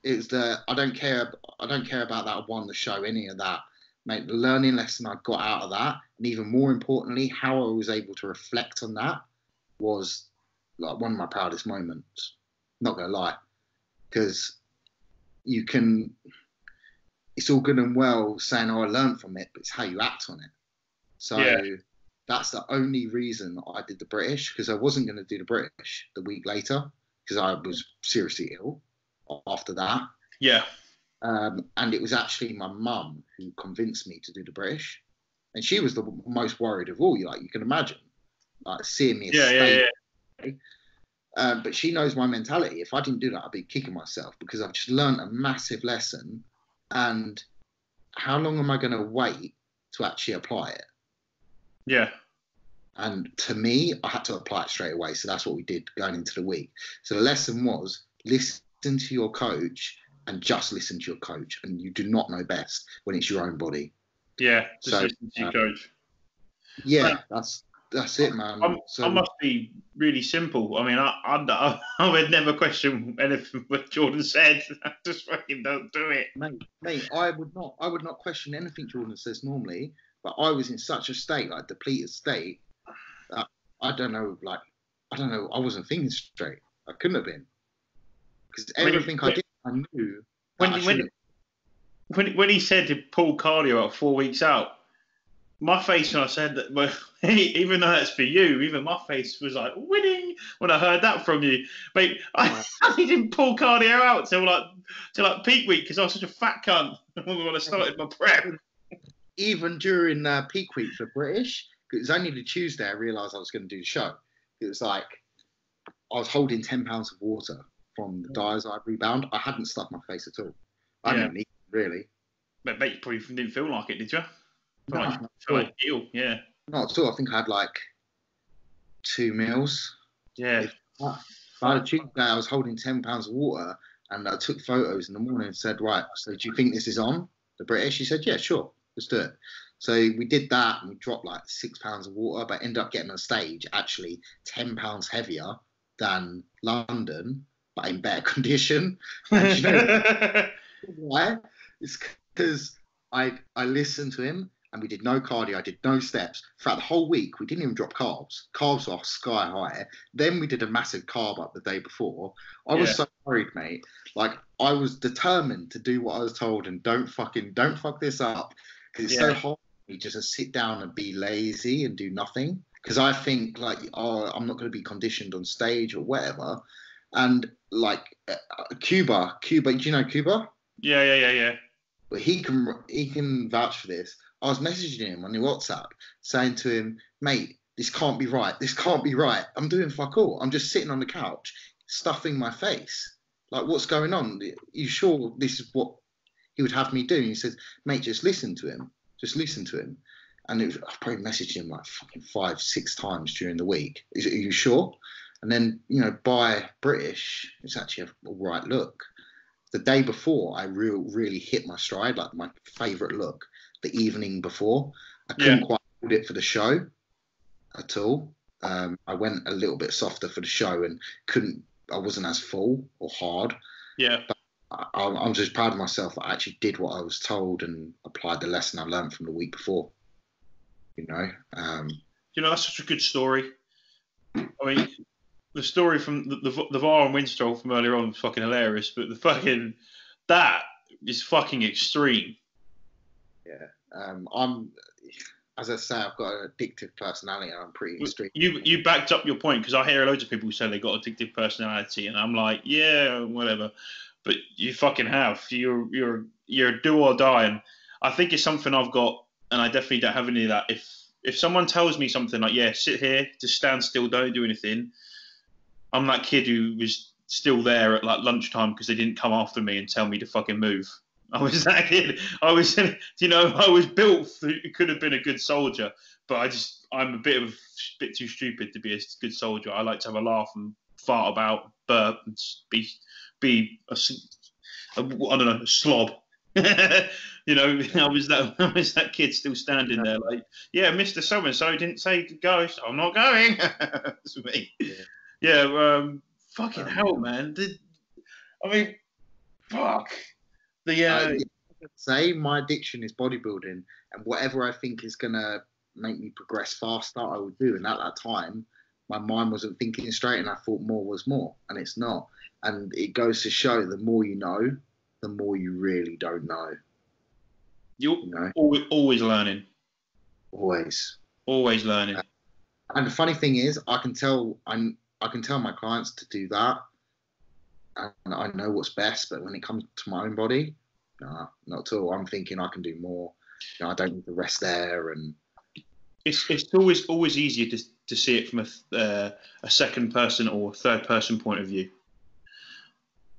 It's I don't care about that I won the show, any of that. Mate, the learning lesson I got out of that, and even more importantly, how I was able to reflect on that was like one of my proudest moments. Not gonna lie, because it's all good and well saying, "Oh, I learned from it," but it's how you act on it. So that's the only reason I did the British, because I wasn't going to do the British the week later because I was seriously ill after that. Yeah. And it was actually my mum who convinced me to do the British, and she was the most worried of all. You can imagine, like seeing me. But she knows my mentality. If I didn't do that, I'd be kicking myself because I've just learned a massive lesson. And how long am I going to wait to actually apply it? Yeah. And to me, I had to apply it straight away. So that's what we did going into the week. So the lesson was listen to your coach and just listen to your coach. And you do not know best when it's your own body. Yeah. Just listen to your coach. Yeah, that's that's it, man. I must be really simple. I mean, I would never question anything what Jordan said. I just fucking don't do it. Mate, I would not question anything Jordan says normally, but I was in such a state, like depleted state, that I don't know, I wasn't thinking straight. I couldn't have been. Because everything I did, I knew. When he said to pull cardio out 4 weeks out, my face when I said that, well, even though that's for you, even my face was like winning when I heard that from you, mate. I didn't pull cardio out till like peak week because I was such a fat cunt when I started my prep. Even during peak week for British, it was only the Tuesday I realised I was going to do the show. It was like I was holding 10 pounds of water from the diets I rebound. I hadn't stuffed my face at all. I didn't eat really. But you probably didn't feel like it, did you? No, Yeah. Not at all. I think I had like 2 meals. Yeah. By the Tuesday, I was holding 10 pounds of water, and I took photos in the morning and said, right, so do you think this is on the British? He said, yeah, sure, let's do it. So we did that, and we dropped like 6 pounds of water, but ended up getting on stage actually 10 pounds heavier than London, but in better condition. And you know why? It's because I listened to him, and we did no cardio. I did no steps. Throughout the whole week, we didn't even drop carbs. Carbs were sky high. Then we did a massive carb up the day before. I was so worried, mate. Like, I was determined to do what I was told and don't fuck this up. Because it's so hard for me just to sit down and be lazy and do nothing. Because I think, like, I'm not going to be conditioned on stage or whatever. And, like, Cuba, do you know Cuba? Yeah. But he can vouch for this. I was messaging him on the WhatsApp saying to him, mate, this can't be right. This can't be right. I'm doing fuck all. I'm just sitting on the couch, stuffing my face. Like, what's going on? Are you sure this is what he would have me do? And he says, mate, just listen to him. Just listen to him. And I probably messaged him like fucking 5-6 times during the week. Are you sure? And then, you know, by British, it's actually a right look. The day before, I really hit my stride, like my favourite look. The evening before, I couldn't quite hold it for the show at all. I went a little bit softer for the show and I wasn't as full or hard. Yeah. But I'm just proud of myself that I actually did what I was told and applied the lesson I learned from the week before. You know? That's such a good story. I mean, the story from the VAR and Winstrol from earlier on was fucking hilarious, but that is fucking extreme. Yeah, as I say, I've got an addictive personality, and I'm pretty extreme. You backed up your point because I hear loads of people say they got addictive personality, and I'm like, yeah, whatever. But you fucking have. You're a do or die, and I think it's something I've got, and I definitely don't have any of that. If someone tells me something like, yeah, sit here, just stand still, don't do anything, I'm that kid who was still there at like lunchtime because they didn't come after me and tell me to fucking move. I was that kid. I was built. Could have been a good soldier, but I'm a bit too stupid to be a good soldier. I like to have a laugh and fart about, burp, and be a slob. You know, I was that kid still standing there, like, yeah, Mr. So and So didn't say to go, so I'm not going. That's me. Yeah. Fucking hell, man. I mean, fuck. Say my addiction is bodybuilding, and whatever I think is gonna make me progress faster, I will do. And at that time, my mind wasn't thinking straight, and I thought more was more, and it's not. And it goes to show, the more you know, the more you really don't know. You're always learning. Always learning. And the funny thing is, I can tell my clients to do that. And I know what's best, but when it comes to my own body, nah, not at all. I'm thinking I can do more. You know, I don't need to rest there, and it's always easier to see it from a second person or third person point of view.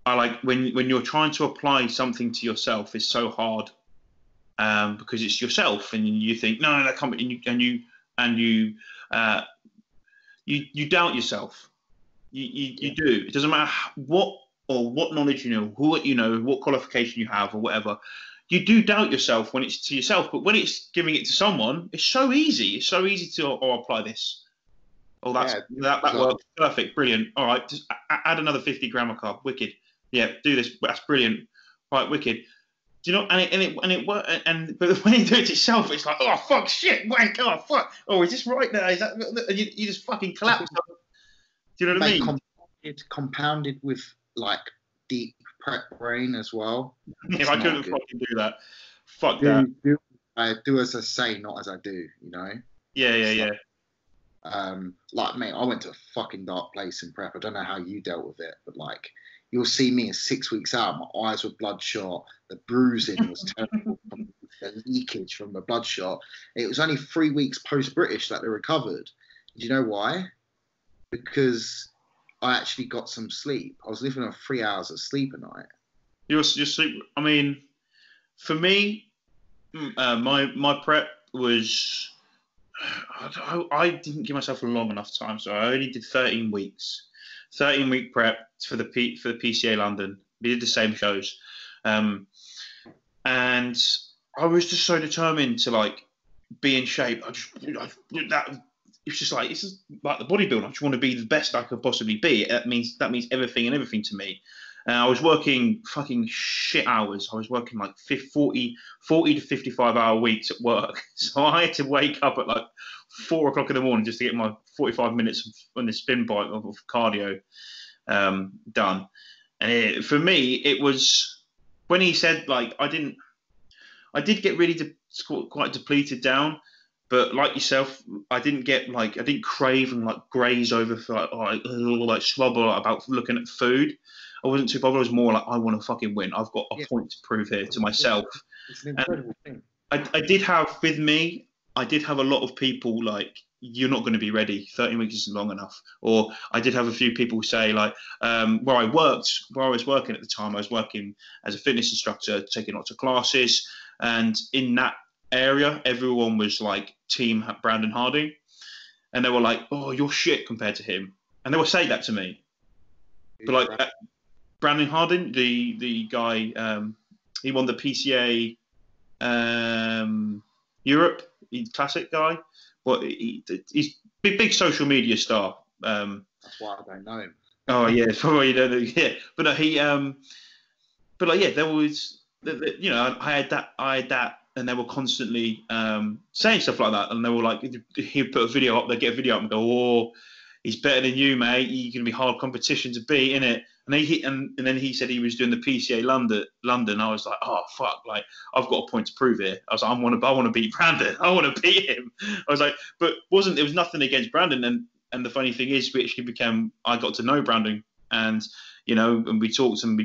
I like when you're trying to apply something to yourself, it's so hard because it's yourself, and you think no, that can't be, and you doubt yourself. You do. It doesn't matter what knowledge you know, what qualification you have, or whatever. You do doubt yourself when it's to yourself, but when it's giving it to someone, it's so easy. It's so easy to apply this. Oh, that works. Perfect. Brilliant. All right. Just add another 50 gram of carb. Wicked. Yeah, do this. That's brilliant. Right, wicked. Do you know? And it worked. But when you do it yourself, it's like, oh fuck, shit, wank, oh fuck, oh, is this right there? Is that? And you just fucking collapse. Do you know what I mean? Compounded with like deep prep brain as well. If I couldn't fucking do that, fuck that. I do as I say, not as I do. You know. Yeah. Like, mate, I went to a fucking dark place in prep. I don't know how you dealt with it, but like, you'll see me 6 weeks out, my eyes were bloodshot, the bruising was terrible, the leakage from the bloodshot. It was only 3 weeks post-British that they recovered. Do you know why? Because I actually got some sleep. I was living on 3 hours of sleep a night. Your sleep, I mean, for me, my prep was, I didn't give myself a long enough time, so I only did 13 weeks. 13-week prep for the PCA London. We did the same shows, and I was just so determined to like be in shape. It's just like the bodybuilding. I just want to be the best I could possibly be. That means everything and everything to me. I was working fucking shit hours. I was working like 40 to 55-hour weeks at work. So I had to wake up at like 4 o'clock in the morning just to get my 45 minutes on the spin bike of cardio done. And for me, it was when he said like I did get really quite depleted down. But like yourself, I didn't crave and like graze over for like swabble about looking at food. I wasn't too bothered. I was more like, I want to fucking win. I've got a point to prove here to myself. It's an incredible thing. I did have with me, I did have a lot of people like, you're not going to be ready. 13 weeks isn't long enough. Or I did have a few people say like, where I was working at the time, I was working as a fitness instructor, taking lots of classes. And in that area, everyone was like team Brandon Harding. And they were like, oh, you're shit compared to him. And they would say that to me. But like, Brandon Harding, the guy, he won the PCA Europe, he's a classic guy. But he's big social media star. That's why I don't know him. Oh yeah, probably you don't know. Yeah, but but like yeah, there was, you know, I had that, and they were constantly saying stuff like that, and they were like, he'd put a video up, they'd get a video up and go, oh, he's better than you, mate. You're gonna be hard competition to beat, innit? And then he said he was doing the PCA London. I was like, oh fuck, like I've got a point to prove here. I was like, I want to beat Brandon. I want to beat him. I was like, but there was nothing against Brandon. And the funny thing is, I got to know Brandon, and you know, and we talked, and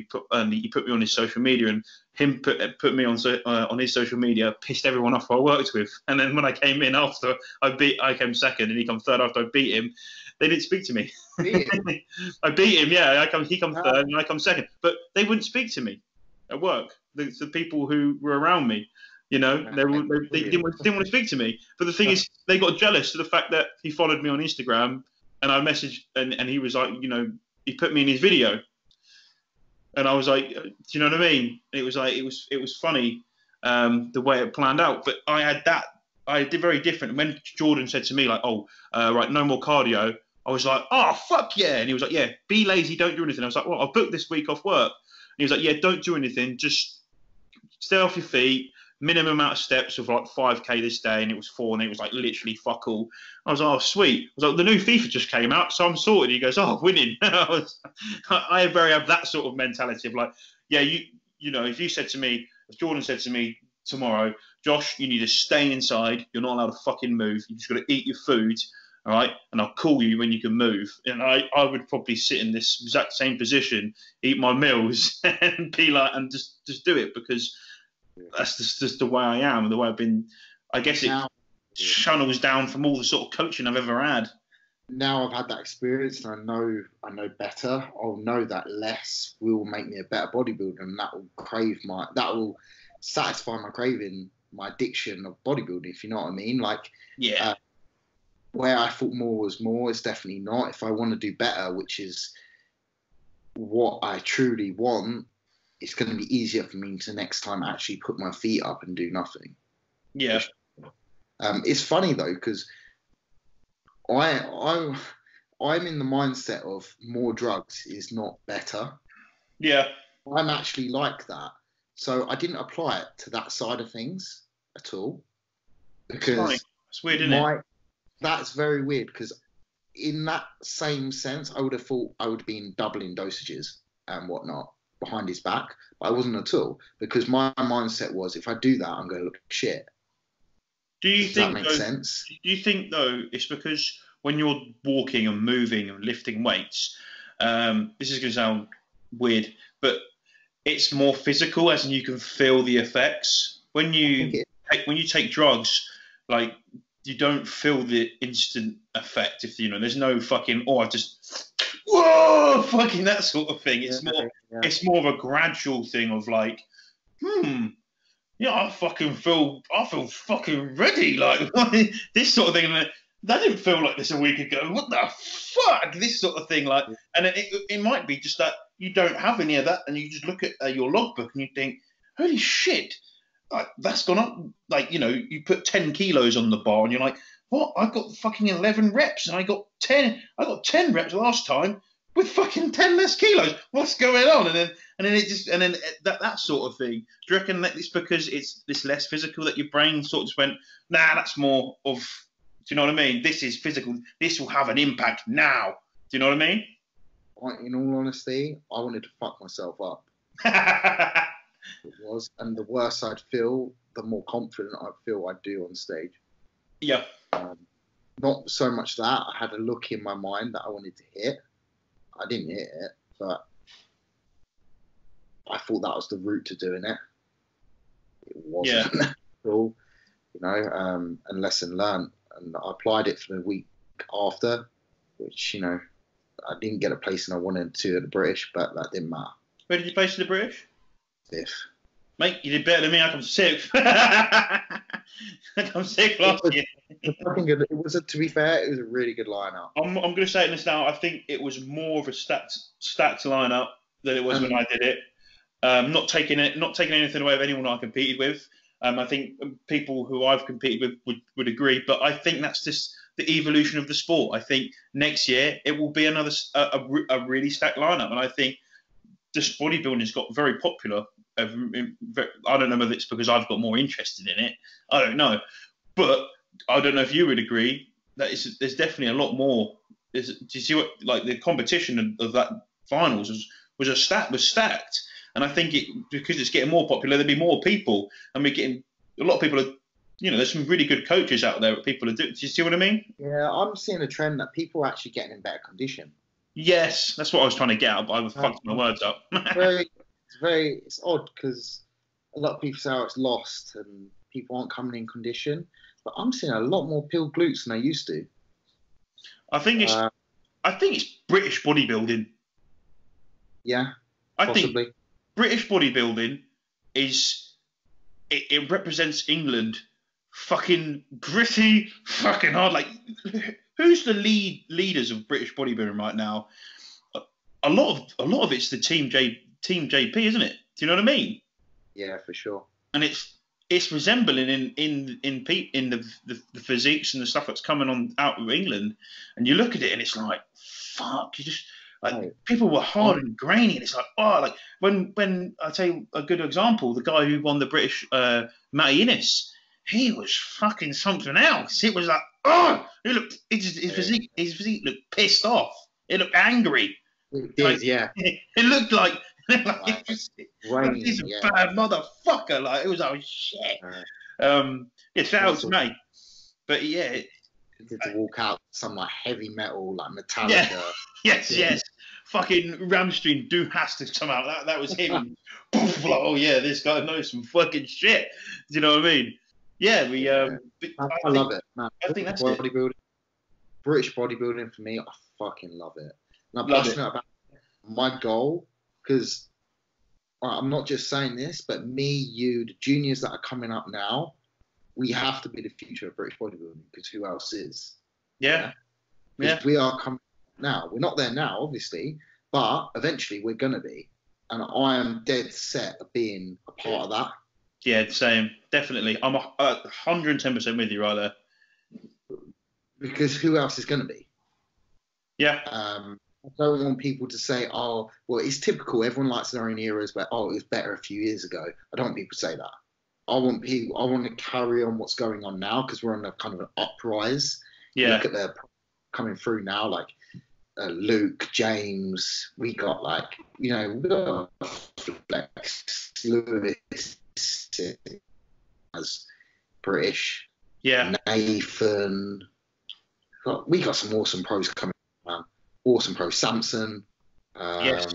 he put me on his social media, and him put me on his social media, pissed everyone off I worked with. And then when I came in after I came second, and he come third after I beat him. They didn't speak to me. I beat him, yeah. He come third and I come second. But they wouldn't speak to me at work. The people who were around me, you know, they didn't want to speak to me. But the thing is, they got jealous to the fact that he followed me on Instagram, and I messaged, and he was like, you know, he put me in his video. And I was like, do you know what I mean? It was like, it was funny the way it planned out. But I did very different. When Jordan said to me like, oh, right, no more cardio, I was like, oh, fuck yeah. And he was like, yeah, be lazy, don't do anything. I was like, well, I've booked this week off work. And he was like, yeah, don't do anything. Just stay off your feet. Minimum amount of steps of like 5K this day. And it was 4. And it was like literally fuck all. I was like, oh, sweet. I was like, the new FIFA just came out, so I'm sorted. He goes, oh, winning. I have that sort of mentality of like, yeah, you know, if Jordan said to me tomorrow, Josh, you need to stay inside. You're not allowed to fucking move. You just got to eat your food. All right, and I'll call you when you can move. And I would probably sit in this exact same position, eat my meals, and be like, and just do it, because that's just the way I am, and the way I've been. I guess it channels down from all the sort of coaching I've ever had. Now I've had that experience, and I know better. I'll know that less will make me a better bodybuilder, and that will satisfy my craving, my addiction of bodybuilding, if you know what I mean. Like, yeah. Where I thought more was more, it's definitely not. If I want to do better, which is what I truly want, it's going to be easier for me to next time actually put my feet up and do nothing. Yeah. It's funny though, because I'm in the mindset of more drugs is not better. Yeah. I'm actually like that. So I didn't apply it to that side of things at all. Because it's weird, isn't it? That's very weird because in that same sense, I would have thought I would have been doubling dosages and whatnot behind his back, but I wasn't at all because my mindset was if I do that, I'm going to look shit. Does that make sense? Do you think though it's because when you're walking and moving and lifting weights, this is going to sound weird, but it's more physical, as in you can feel the effects when you take drugs, like you don't feel the instant effect. If there's no fucking I just whoa fucking that sort of thing. It's more of a gradual thing of like I feel fucking ready, like this sort of thing. And that didn't feel like this a week ago. What the fuck? This sort of thing, like, and it might be just that you don't have any of that, and you just look at your logbook and you think, holy shit, like that's gone up. Like you put 10 kilos on the bar, and you're like, what? I got fucking 11 reps, and I got 10 reps last time with fucking 10 less kilos. What's going on? And then that sort of thing. Do you reckon that it's because it's this less physical that your brain sort of just went, nah, that's more of. Do you know what I mean? This is physical. This will have an impact now. Do you know what I mean? In all honesty, I wanted to fuck myself up. It was, and the worse I'd feel, the more confident I'd feel I'd do on stage. Yeah. Not so much that I had a look in my mind that I wanted to hit. I didn't hit it, but I thought that was the route to doing it. It wasn't at all, and lesson learned. And I applied it for the week after, which, I didn't get a place and I wanted to at the British, but that didn't matter. Where did you place at the British? 5th. Mate, you did better than me. I come 6th. I come 6th last year. It was, to be fair, it was a really good lineup. I'm going to say this now. I think it was more of a stacked lineup than it was when I did it. Not taking anything away of anyone I competed with. I think people who I've competed with would agree, but I think that's just the evolution of the sport. I think next year it will be another a really stacked lineup, and I think this bodybuilding has got very popular. I don't know whether it's because I've got more interested in it. I don't know, but I don't know if you would agree that there's definitely a lot more. Do you see what the competition of that finals was stacked? And I think because it's getting more popular, there'll be more people, and we're getting a lot of people are, there's some really good coaches out there that people are doing. Do you see what I mean? Yeah, I'm seeing a trend that people are actually getting in better condition. Yes, that's what I was trying to get at, but I fucked my words up. It's odd because a lot of people say it's lost and people aren't coming in condition, but I'm seeing a lot more peeled glutes than I used to. I think it's British bodybuilding. Yeah, possibly. I think British bodybuilding it represents England fucking pretty fucking hard. Like, who's the leaders of British bodybuilding right now? A lot of it's the Team JP, isn't it? Do you know what I mean? Yeah, for sure. And it's resembling in the physiques and the stuff that's coming on out of England, and you look at it and it's like, fuck, you just. People were hard and grainy, and it's like, like when I tell you a good example, the guy who won the British Matty Innes, he was fucking something else. It was like, his physique looked pissed off. It looked angry. It did, yeah. It looked like he's a bad motherfucker. Like, it was like, shit. Shout out to me. But yeah. To walk out some heavy metal, Metallica. Yeah. Yes. Fucking Ramstein has to come out. That was him. Oh yeah, this guy knows some fucking shit. Do you know what I mean? Yeah, I love it, man. I think that's bodybuilding. British bodybuilding for me, I fucking love it. And I'm passionate about it. My goal, because I'm not just saying this, but me, you, the juniors that are coming up now, we have to be the future of British bodybuilding because who else is? Yeah. We are coming now. We're not there now, obviously, but eventually we're going to be. And I am dead set of being a part of that. Yeah, same. Definitely. I'm 110% with you right there. because who else is going to be? Yeah. I don't want people to say, oh, well, it's typical. Everyone likes their own eras, but oh, it was better a few years ago. I don't want people to say that. I want to carry on what's going on now because we're on a kind of an uprise. Yeah. Look at the coming through now, like Luke, James. We got we got Flex, Lewis as British. Yeah. Nathan. We got some awesome pros coming, man. Awesome pros. Samson. Yes.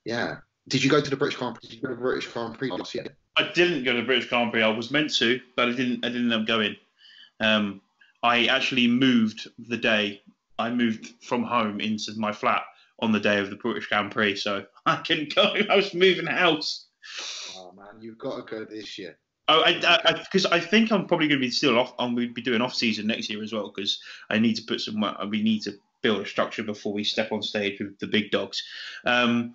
Yeah. Did you go to the British Grand Prix? Did you go to the British Grand Prix last year? I didn't go to the British Grand Prix. I was meant to, but I didn't end up going. I actually moved the day. I moved from home into my flat on the day of the British Grand Prix, so I can go. I was moving house. Oh man, you've got to go this year. Oh, because I think I'm probably going to be still off. I'm going to be doing off season next year as well because I need to put some. We need to build a structure before we step on stage with the big dogs. And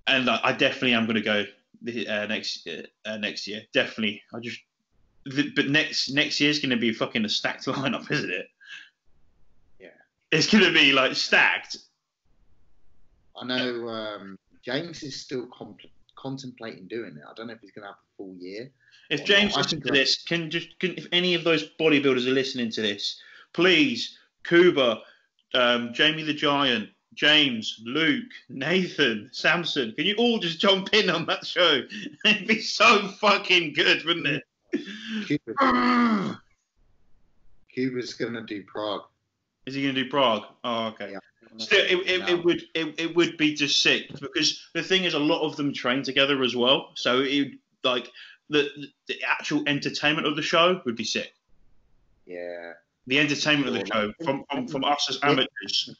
I definitely am going to go next year. Definitely. But next year's going to be fucking a stacked lineup, isn't it? Yeah. It's going to be like stacked. I know James is still contemplating doing it. I don't know if he's going to have a full year. If James listens to this, if any of those bodybuilders are listening to this, please, Kuba, Jamie the Giant, James, Luke, Nathan, Samson, can you all just jump in on that show? It'd be so fucking good, wouldn't it? Cuba's going to do Prague. Is he going to do Prague? Oh, okay. Yeah. Still, it would be just sick because the thing is, a lot of them train together as well. So it the actual entertainment of the show would be sick. Yeah. The entertainment of the show from us as amateurs.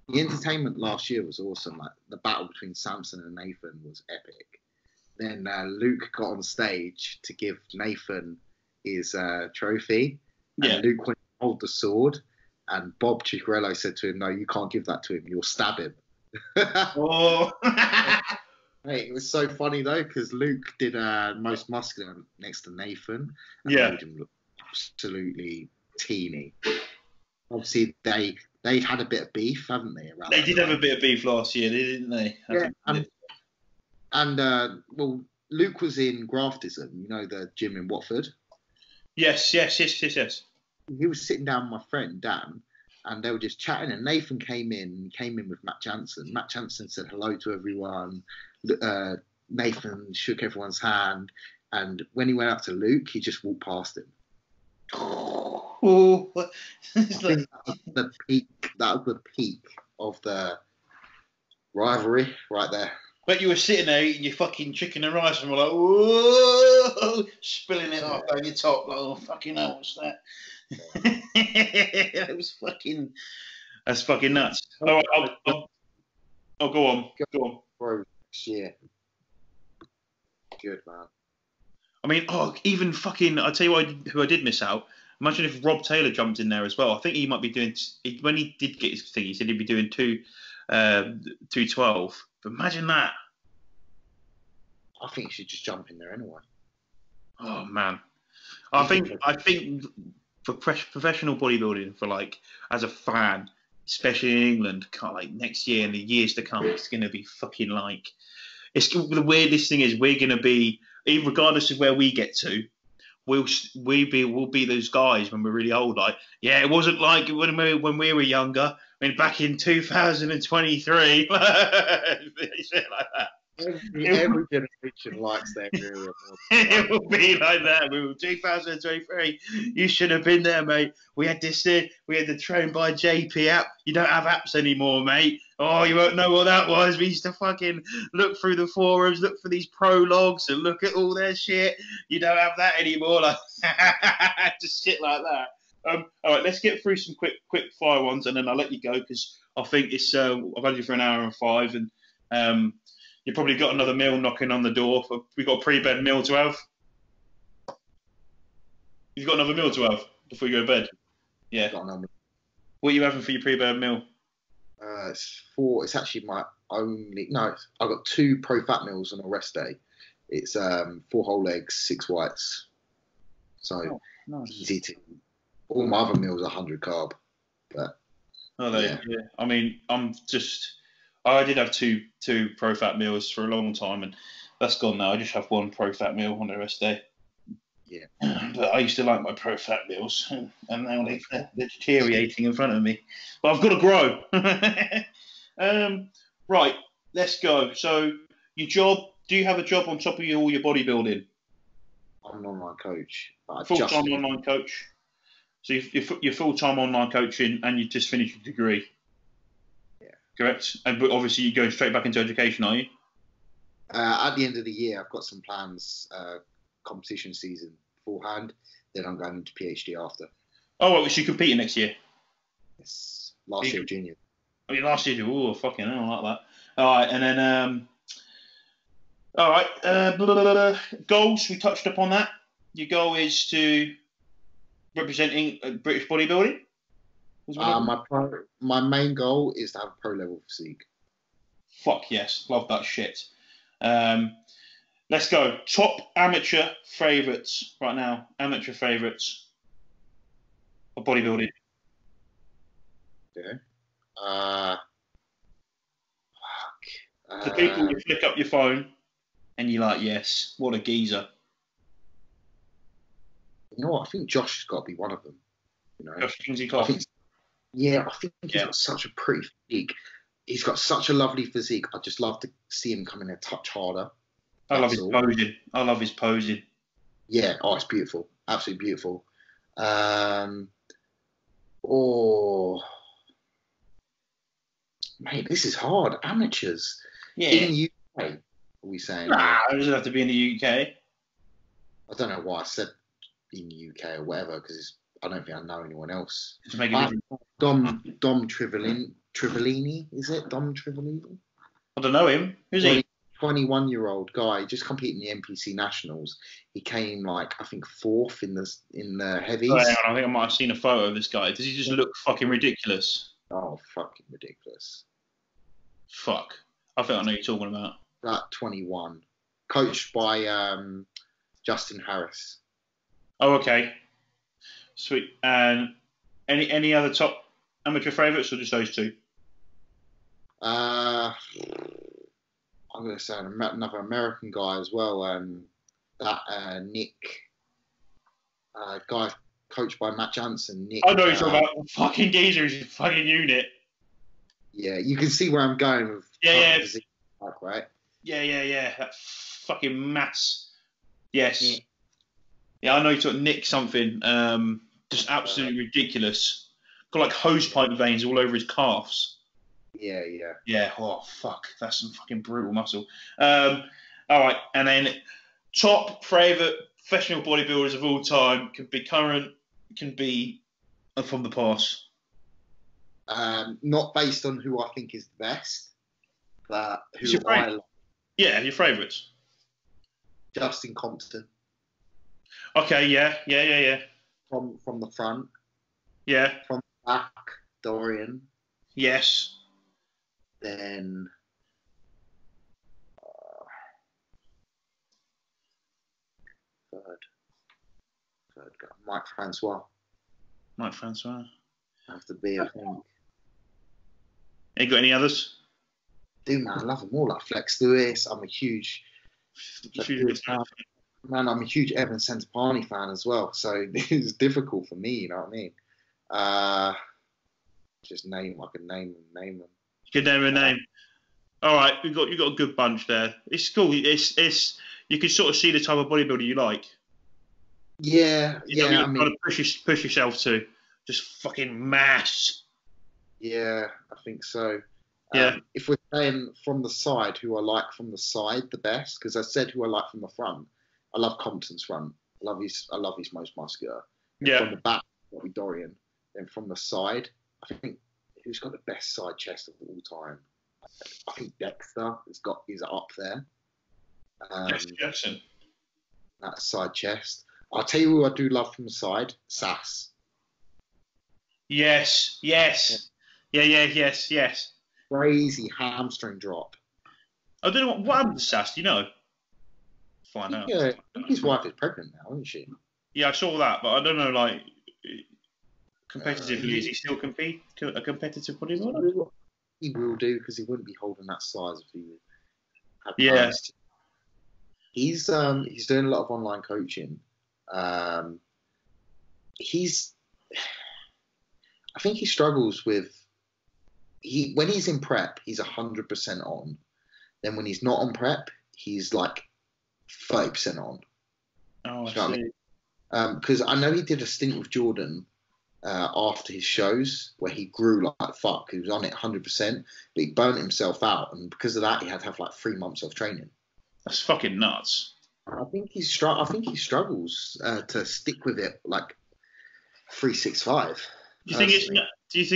The entertainment last year was awesome. Like the battle between Samson and Nathan was epic. Then Luke got on stage to give Nathan his trophy. And Yeah. Luke went to hold the sword. And Bob Ciccarello said to him, no, you can't give that to him. You'll stab him. Oh. Hey, it was so funny, though, because Luke did most muscular next to Nathan. And Yeah. made him look absolutely teeny. Obviously, they had a bit of beef, haven't they? They did have a bit of beef last year, didn't they? Yeah. And well, Luke was in Graftism, the gym in Watford. Yes. He was sitting down with my friend Dan, and they were just chatting. And Nathan came in with Matt Jansen. Matt Jansen said hello to everyone. Nathan shook everyone's hand, and when he went up to Luke, he just walked past him. Oh, I think that was the peak of the rivalry right there. But you were sitting there eating your fucking chicken and rice and were like, whoa, spilling it off down your top. Like, oh, fucking hell, what's that? That's fucking nuts. All right, I'll go on. Bro, yeah. Good, man. I mean, even fucking, I'll tell you who I did miss out. Imagine if Rob Taylor jumped in there as well. I think he might be doing, when he did get his thing, he said he'd be doing 212. But imagine that. I think you should just jump in there anyway. Oh, man. I think for professional bodybuilding, for as a fan, especially in England, next year and the years to come, it's going to be fucking the weirdest thing is we're going to be, regardless of where we get to, we'll be those guys when we're really old. It wasn't like when we were younger. I mean, back in 2023, shit like that. Every generation likes their era. It will be like that. We were 2023. You should have been there, mate. We had this. We had the Train by JP app. You don't have apps anymore, mate. Oh, you won't know what that was. We used to fucking look through the forums, look for these prologues, and look at all their shit. You don't have that anymore. Just shit like that. All right, let's get through some quick fire ones, and then I'll let you go because I think it's. I've had you for an hour and 5, and you probably got another meal knocking on the door. We got a pre-bed meal to have. You've got another meal to have before you go to bed. Yeah. What are you having for your pre-bed meal? It's actually my only. No, I've got 2 pro-fat meals on a rest day. It's 4 whole eggs, 6 whites. So nice. easy to All my other meals are 100 carb, but Are they? yeah. Yeah. I mean, I did have two pro fat meals for a long time, and that's gone now. I just have one pro fat meal on the rest day. Yeah. But I used to like my pro fat meals, and now they're deteriorating in front of me. But I've got to grow. Right, let's go. So, your job? Do you have a job on top of all your bodybuilding? I'm an online coach. Full-time online coach. So you're full-time online coaching, and you just finished your degree. Yeah. Correct. But obviously, you're going straight back into education, are you? At the end of the year, I've got some plans. Competition season beforehand. Then I'm going into PhD after. Oh, well, so you're competing next year? Yes. Last year junior. I mean, last year, oh, fucking hell, I like that. All right, and then, all right, blah, blah, blah, blah. Goals, we touched upon that. Your goal is to representing British bodybuilding? My main goal is to have a pro level physique. Fuck yes, love that shit. Let's go. Top amateur favourites right now. Amateur favourites of bodybuilding. Okay. The people you flick up your phone and you're like, yes, what a geezer. You know what? I think Josh has got to be one of them. You know, Josh Kingsley Clough. I think he's got such a pretty physique. He's got such a lovely physique. I'd just love to see him come in a touch harder. I love his posing. I love his posing. Yeah, it's beautiful. Absolutely beautiful. Mate, this is hard. Amateurs. Yeah. In the UK, are we saying? Nah, it doesn't have to be in the UK. I don't know why I said in the UK or whatever, because I don't think I know anyone else. To make it Dom Trivellini, is it? Dom Trivellini? I don't know him. Who's he? 21-year-old guy, just competing in the NPC Nationals. He came I think fourth in the heavies. Oh, hang on, I think I might have seen a photo of this guy. Does he just look fucking ridiculous? Oh, fucking ridiculous. Fuck. I think I know who you're talking about. That 21. Coached by Justin Harris. Oh, okay. Sweet. And any other top amateur favourites or just those two? I'm going to say another American guy as well. Nick, guy coached by Matt Jansen. Nick. I know he's talking about fucking geezer. He's a fucking unit. Yeah, you can see where I'm going with. Yeah. Right. Yeah. That fucking mass. Yes. Yeah, I know you're talking Nick something. Just absolutely ridiculous. Got like hose pipe veins all over his calves. Yeah. Yeah. Oh fuck, that's some fucking brutal muscle. All right, and then top favourite professional bodybuilders of all time can be current, can be from the past. Not based on who I think is the best, but who I like. Yeah, your favourites. Justin Compton. Okay. Yeah. From the front. Yeah. From the back, Dorian. Yes. Then third guy, Mike Francois. Have to be, I think. You got any others? Dude, man, I love them all. Like Flex Lewis. I'm a huge fan. Man, I'm a huge Evan Centopani fan as well. So it's difficult for me, you know what I mean? Just I can name them. You can name a name. All right, you got a good bunch there. It's cool. It's you can sort of see the type of bodybuilder you like. Yeah. You got to push yourself to just fucking mass. Yeah, I think so. Yeah. If we're saying from the side, who I like from the side the best, because I said who I like from the front. I love Compton's front. I love his most muscular. Yeah. From the back, that'll be Dorian. Then from the side, I think who's got the best side chest of all time? I think Dexter is up there. Dexter Jackson. That side chest. I'll tell you who I do love from the side. Sass. Yes. Yes. Crazy hamstring drop. I don't know what happened to Sass. Do you know? Find out. Yeah, I think his wife is pregnant now, isn't she? Yeah, I saw that, but I don't know. Like, Competitively, is he still a competitive bodybuilder? He will do, because he wouldn't be holding that size if he had Yeah. plans. He's doing a lot of online coaching. I think he struggles with when he's in prep, he's 100% on. Then when he's not on prep, he's like 30% on. Oh, I see. Because I know he did a stint with Jordan after his shows where he grew like fuck. He was on it 100%, but he burnt himself out, and because of that, he had to have like 3 months of training. That's fucking nuts. I think he struggles to stick with it like 365. Do you think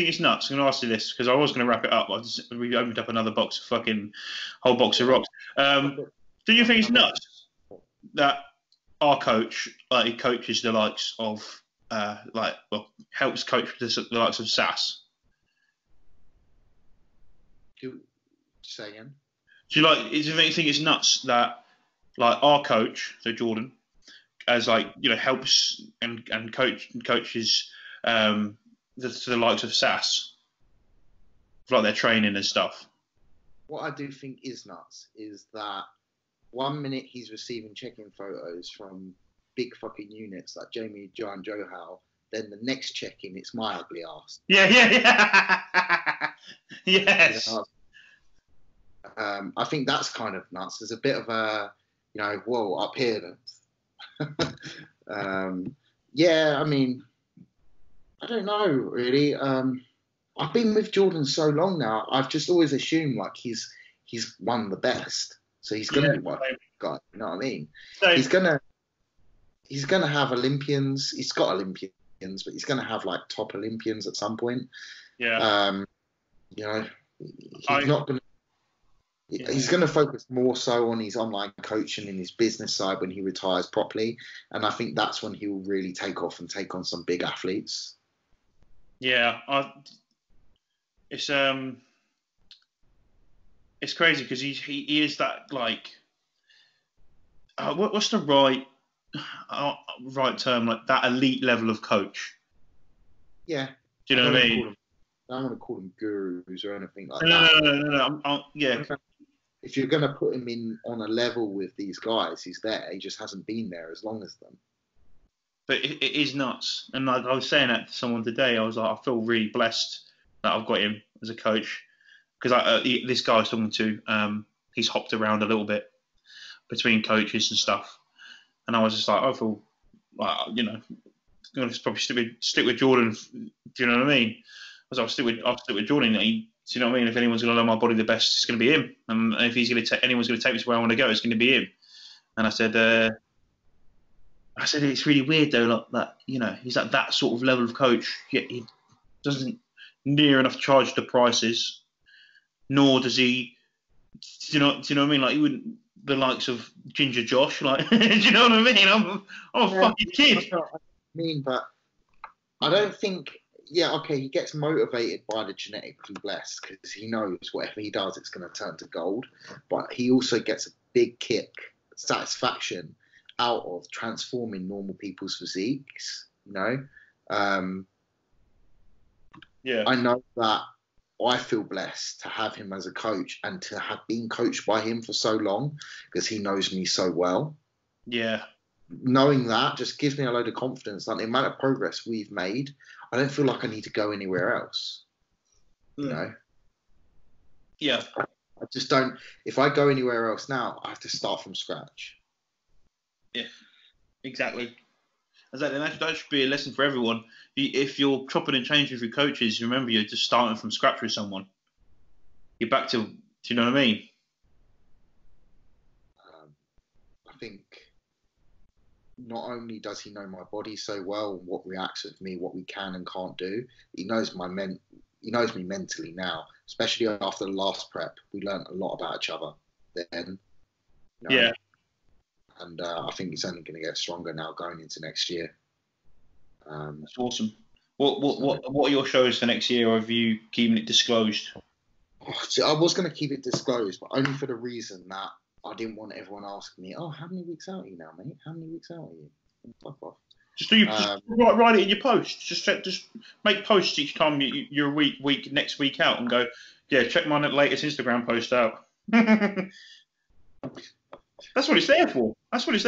it's nuts? I'm going to ask you this because I was going to wrap it up. We opened up another whole box of rocks. Do you think it's nuts that our coach, he coaches the likes of, helps coach the likes of SAS? Say again? Do you think it's nuts that our coach, so Jordan, as helps and coaches to the likes of SAS, for their training and stuff? What I do think is nuts is that 1 minute he's receiving check-in photos from big fucking units like Jamie, Joe, and Joe Howe, then the next check-in it's my ugly ass. Yeah. Yes. You know, I think that's kind of nuts. There's a bit of a, whoa, up here. Yeah, I mean, I don't know, really. I've been with Jordan so long now. I've just always assumed like he's one of the best, so he's gonna be one guy. You know what I mean? Same. He's gonna have Olympians. He's got Olympians, but he's gonna have like top Olympians at some point. Yeah. He's not gonna. Yeah. He's going to focus more so on his online coaching and his business side when he retires properly, and I think that's when he will really take off and take on some big athletes. Yeah, it's crazy because he is that what's the right term, like that elite level of coach? Yeah. Do you know what I mean? I don't want to call them gurus or anything like that. No. Yeah. If you're going to put him in on a level with these guys, he's there. He just hasn't been there as long as them. But it is nuts. And I was saying that to someone today. I was like, I feel really blessed that I've got him as a coach. Because this guy I was talking to, he's hopped around a little bit between coaches and stuff. And I was just like, I feel like, I'm going to probably stick with Jordan. Do you know what I mean? I'll stick with Jordan. Do you know what I mean? If anyone's going to learn my body the best, it's going to be him. And if anyone's going to take me to where I want to go, it's going to be him. And I said it's really weird though, like that. He's at that sort of level of coach, yet he doesn't near enough charge the prices, nor does he. Do you know what I mean? Like he wouldn't the likes of Ginger Josh. Like, do you know what I mean? I'm a fucking kid. But I don't think. Yeah, okay, he gets motivated by the genetically blessed because he knows whatever he does, it's going to turn to gold. But he also gets a big kick, satisfaction out of transforming normal people's physiques, Yeah. I know that I feel blessed to have him as a coach and to have been coached by him for so long because he knows me so well. Yeah. Knowing that just gives me a load of confidence. Like the amount of progress we've made, I don't feel like I need to go anywhere else. Yeah. I just don't. If I go anywhere else now, I have to start from scratch. Yeah, exactly. That should be a lesson for everyone. If you're chopping and changing with your coaches, remember you're just starting from scratch with someone. You're back to. Do you know what I mean? I think. Not only does he know my body so well, what reacts with me, what we can and can't do, he knows he knows me mentally now, especially after the last prep. We learned a lot about each other then. Yeah. And I think it's only going to get stronger now going into next year. That's awesome. What are your shows for next year, or have you keeping it disclosed? I was going to keep it disclosed, but only for the reason that I didn't want everyone asking me, "Oh, how many weeks out are you now, mate? How many weeks out are you?" Fuck off. Just write it in your post. Just make posts each time you're next week out, and go, yeah, check my latest Instagram post out. That's what it's there for. That's what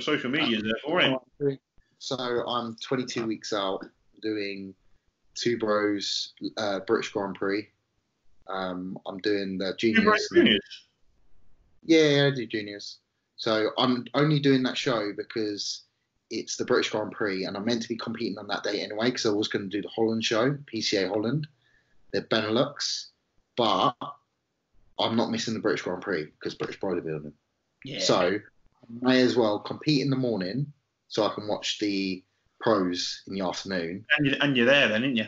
social media is there for, isn't it? So I'm 22 weeks out doing Two Bros British Grand Prix. I'm doing the juniors. Juniors? Yeah, I do juniors. So I'm only doing that show because it's the British Grand Prix, and I'm meant to be competing on that day anyway, because I was going to do the Holland show, PCA Holland, the Benelux, but I'm not missing the British Grand Prix because British bodybuilding. Yeah. So I may as well compete in the morning so I can watch the pros in the afternoon. And you're there then, aren't you?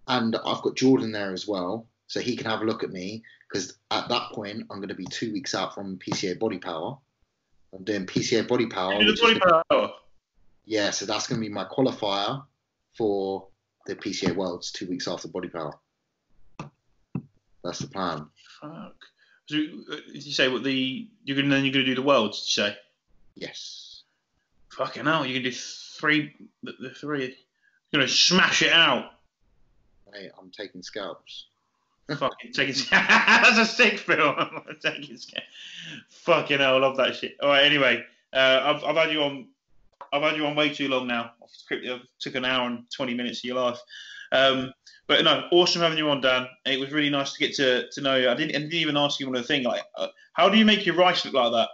And I've got Jordan there as well, so he can have a look at me, because at that point I'm going to be 2 weeks out from PCA Body Power. I'm doing PCA Body Power. Yeah, so that's going to be my qualifier for the PCA Worlds 2 weeks after Body Power. That's the plan. Fuck. So, did you say you're going to do the Worlds? Did you say? Yes. Fucking hell! You can do the three. You're going to smash it out. Mate, I'm taking scalps. Fucking taking. That's a sick film. I'm taking scalps. Fucking hell! I love that shit. All right. Anyway, I've had you on. I've had you on way too long now. I took an hour and 20 minutes of your life. But no, awesome having you on, Dan. It was really nice to get to know you. I didn't even ask you one other thing. Like, how do you make your rice look like that?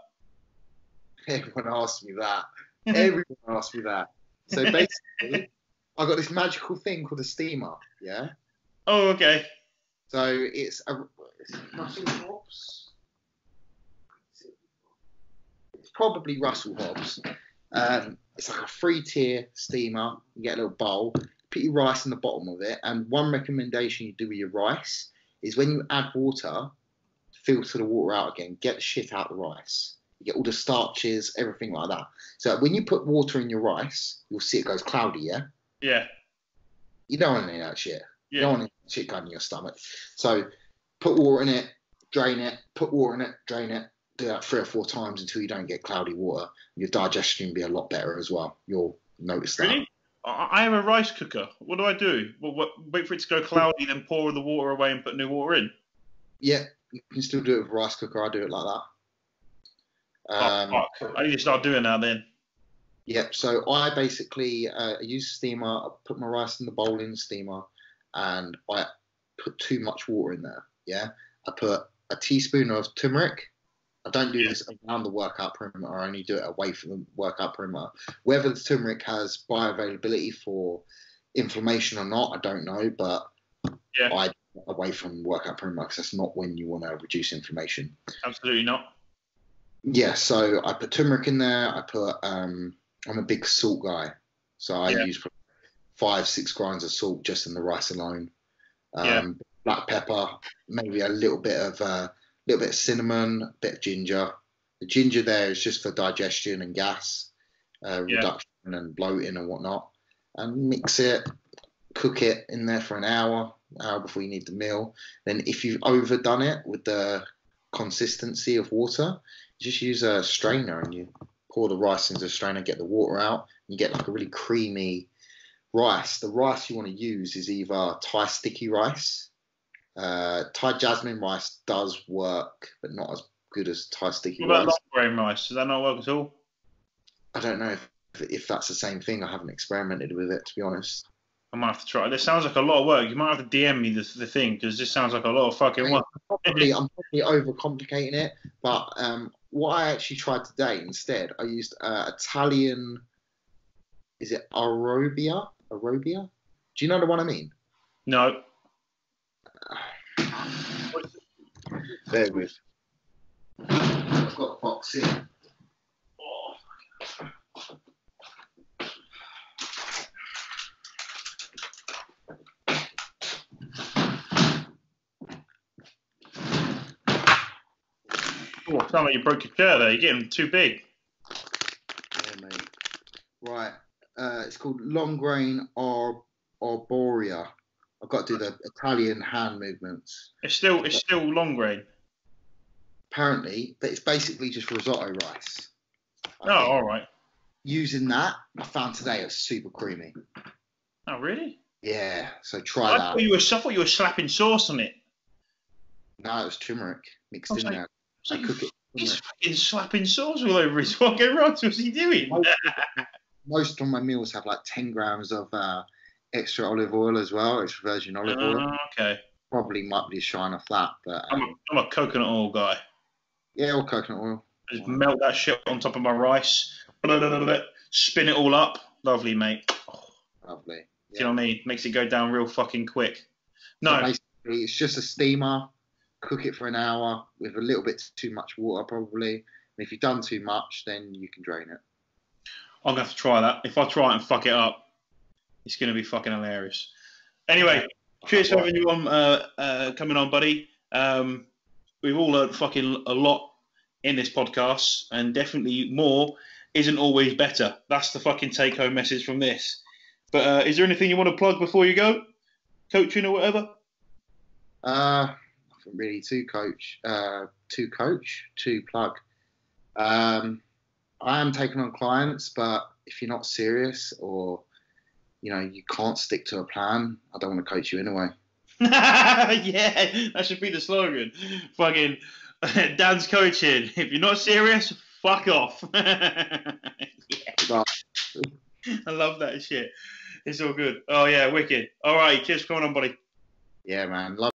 Everyone asked me that. Everyone asked me that. So basically, I got this magical thing called a steamer. Yeah. Oh, okay. So it's Russell Hobbs. It's probably Russell Hobbs. It's like a 3-tier steamer. You get a little bowl, put your rice in the bottom of it, and one recommendation you do with your rice is when you add water, filter the water out again, get the shit out of the rice. You get all the starches, everything like that. So when you put water in your rice, you'll see it goes cloudy, yeah? Yeah. You don't want any of that shit. Yeah. You don't want any shit going in your stomach. So put water in it, drain it, put water in it, drain it. Do that 3 or 4 times until you don't get cloudy water. Your digestion will be a lot better as well. You'll notice that. Really? I have a rice cooker. What do I do? Wait for it to go cloudy, then pour the water away and put new water in? Yeah, you can still do it with a rice cooker. I do it like that. Fuck. I need to start doing that then. Yep, so I basically use a steamer. I put my rice in the bowl in the steamer, and I put too much water in there. Yeah, I put a teaspoon of turmeric. I don't do this around the workout perimeter. I only do it away from the workout perimeter. Whether the turmeric has bioavailability for inflammation or not, I don't know, but I do it away from the workout perimeter because that's not when you want to reduce inflammation. Absolutely not. Yeah, so I put turmeric in there. I put I'm a big salt guy, so I use 5-6 grinds of salt just in the rice alone. Black pepper, maybe a little bit of cinnamon, a bit of ginger. The ginger there is just for digestion and gas reduction and bloating and whatnot. And mix it, cook it in there for an hour before you need the meal. Then if you've overdone it with the consistency of water, you just use a strainer and you pour the rice into the strainer, get the water out, and you get like a really creamy rice. The rice you want to use is either Thai sticky rice. Thai jasmine rice does work, but not as good as Thai sticky rice. What about long grain rice? Does that not work at all? I don't know if that's the same thing. I haven't experimented with it, to be honest. I might have to try. This sounds like a lot of work. You might have to DM me the thing, because this sounds like a lot of fucking work. I'm probably overcomplicating it, but what I actually tried today instead, I used Italian. Is it Arobia? Arobia? Do you know the one I mean? No. Bear with. I've got a box here. Oh, it sounds like you broke your chair there. You're getting too big. Yeah, mate. Right. It's called long grain arborea. I've got to do the Italian hand movements. It's still long grain. Apparently, but it's basically just risotto rice. All right. using that, I found today it's super creamy. Oh, really? Yeah, so try I that. thought you were slapping sauce on it. No, it was turmeric mixed in there. So I cook it. He's fucking slapping sauce all over his fucking rice. What's he doing? Most of my meals have like 10 grams of extra olive oil as well, extra virgin olive oil. Okay. Probably might be a shine off that, but I'm a coconut oil guy. yeah, or coconut oil. Just melt that shit on top of my rice. Spin it all up. Lovely, mate. Oh, Lovely. do you know what I mean? Makes it go down real fucking quick. No. So basically, it's just a steamer. Cook it for an hour with a little bit too much water, probably. And if you've done too much, then you can drain it. I'm going to have to try that. If I try it and fuck it up, it's going to be fucking hilarious. Anyway, cheers for having you on, coming on, buddy. We've all learned fucking a lot in this podcast, and definitely more isn't always better. That's the fucking take-home message from this. But is there anything you want to plug before you go? Coaching or whatever? Nothing really to plug. I am taking on clients, but if you're not serious or you can't stick to a plan, I don't want to coach you anyway. Yeah, that should be the slogan. Fucking Dan's coaching. If you're not serious, fuck off. Yeah. I love that shit. It's all good. Oh yeah, wicked. All right, cheers for coming on, buddy. Yeah, man. Love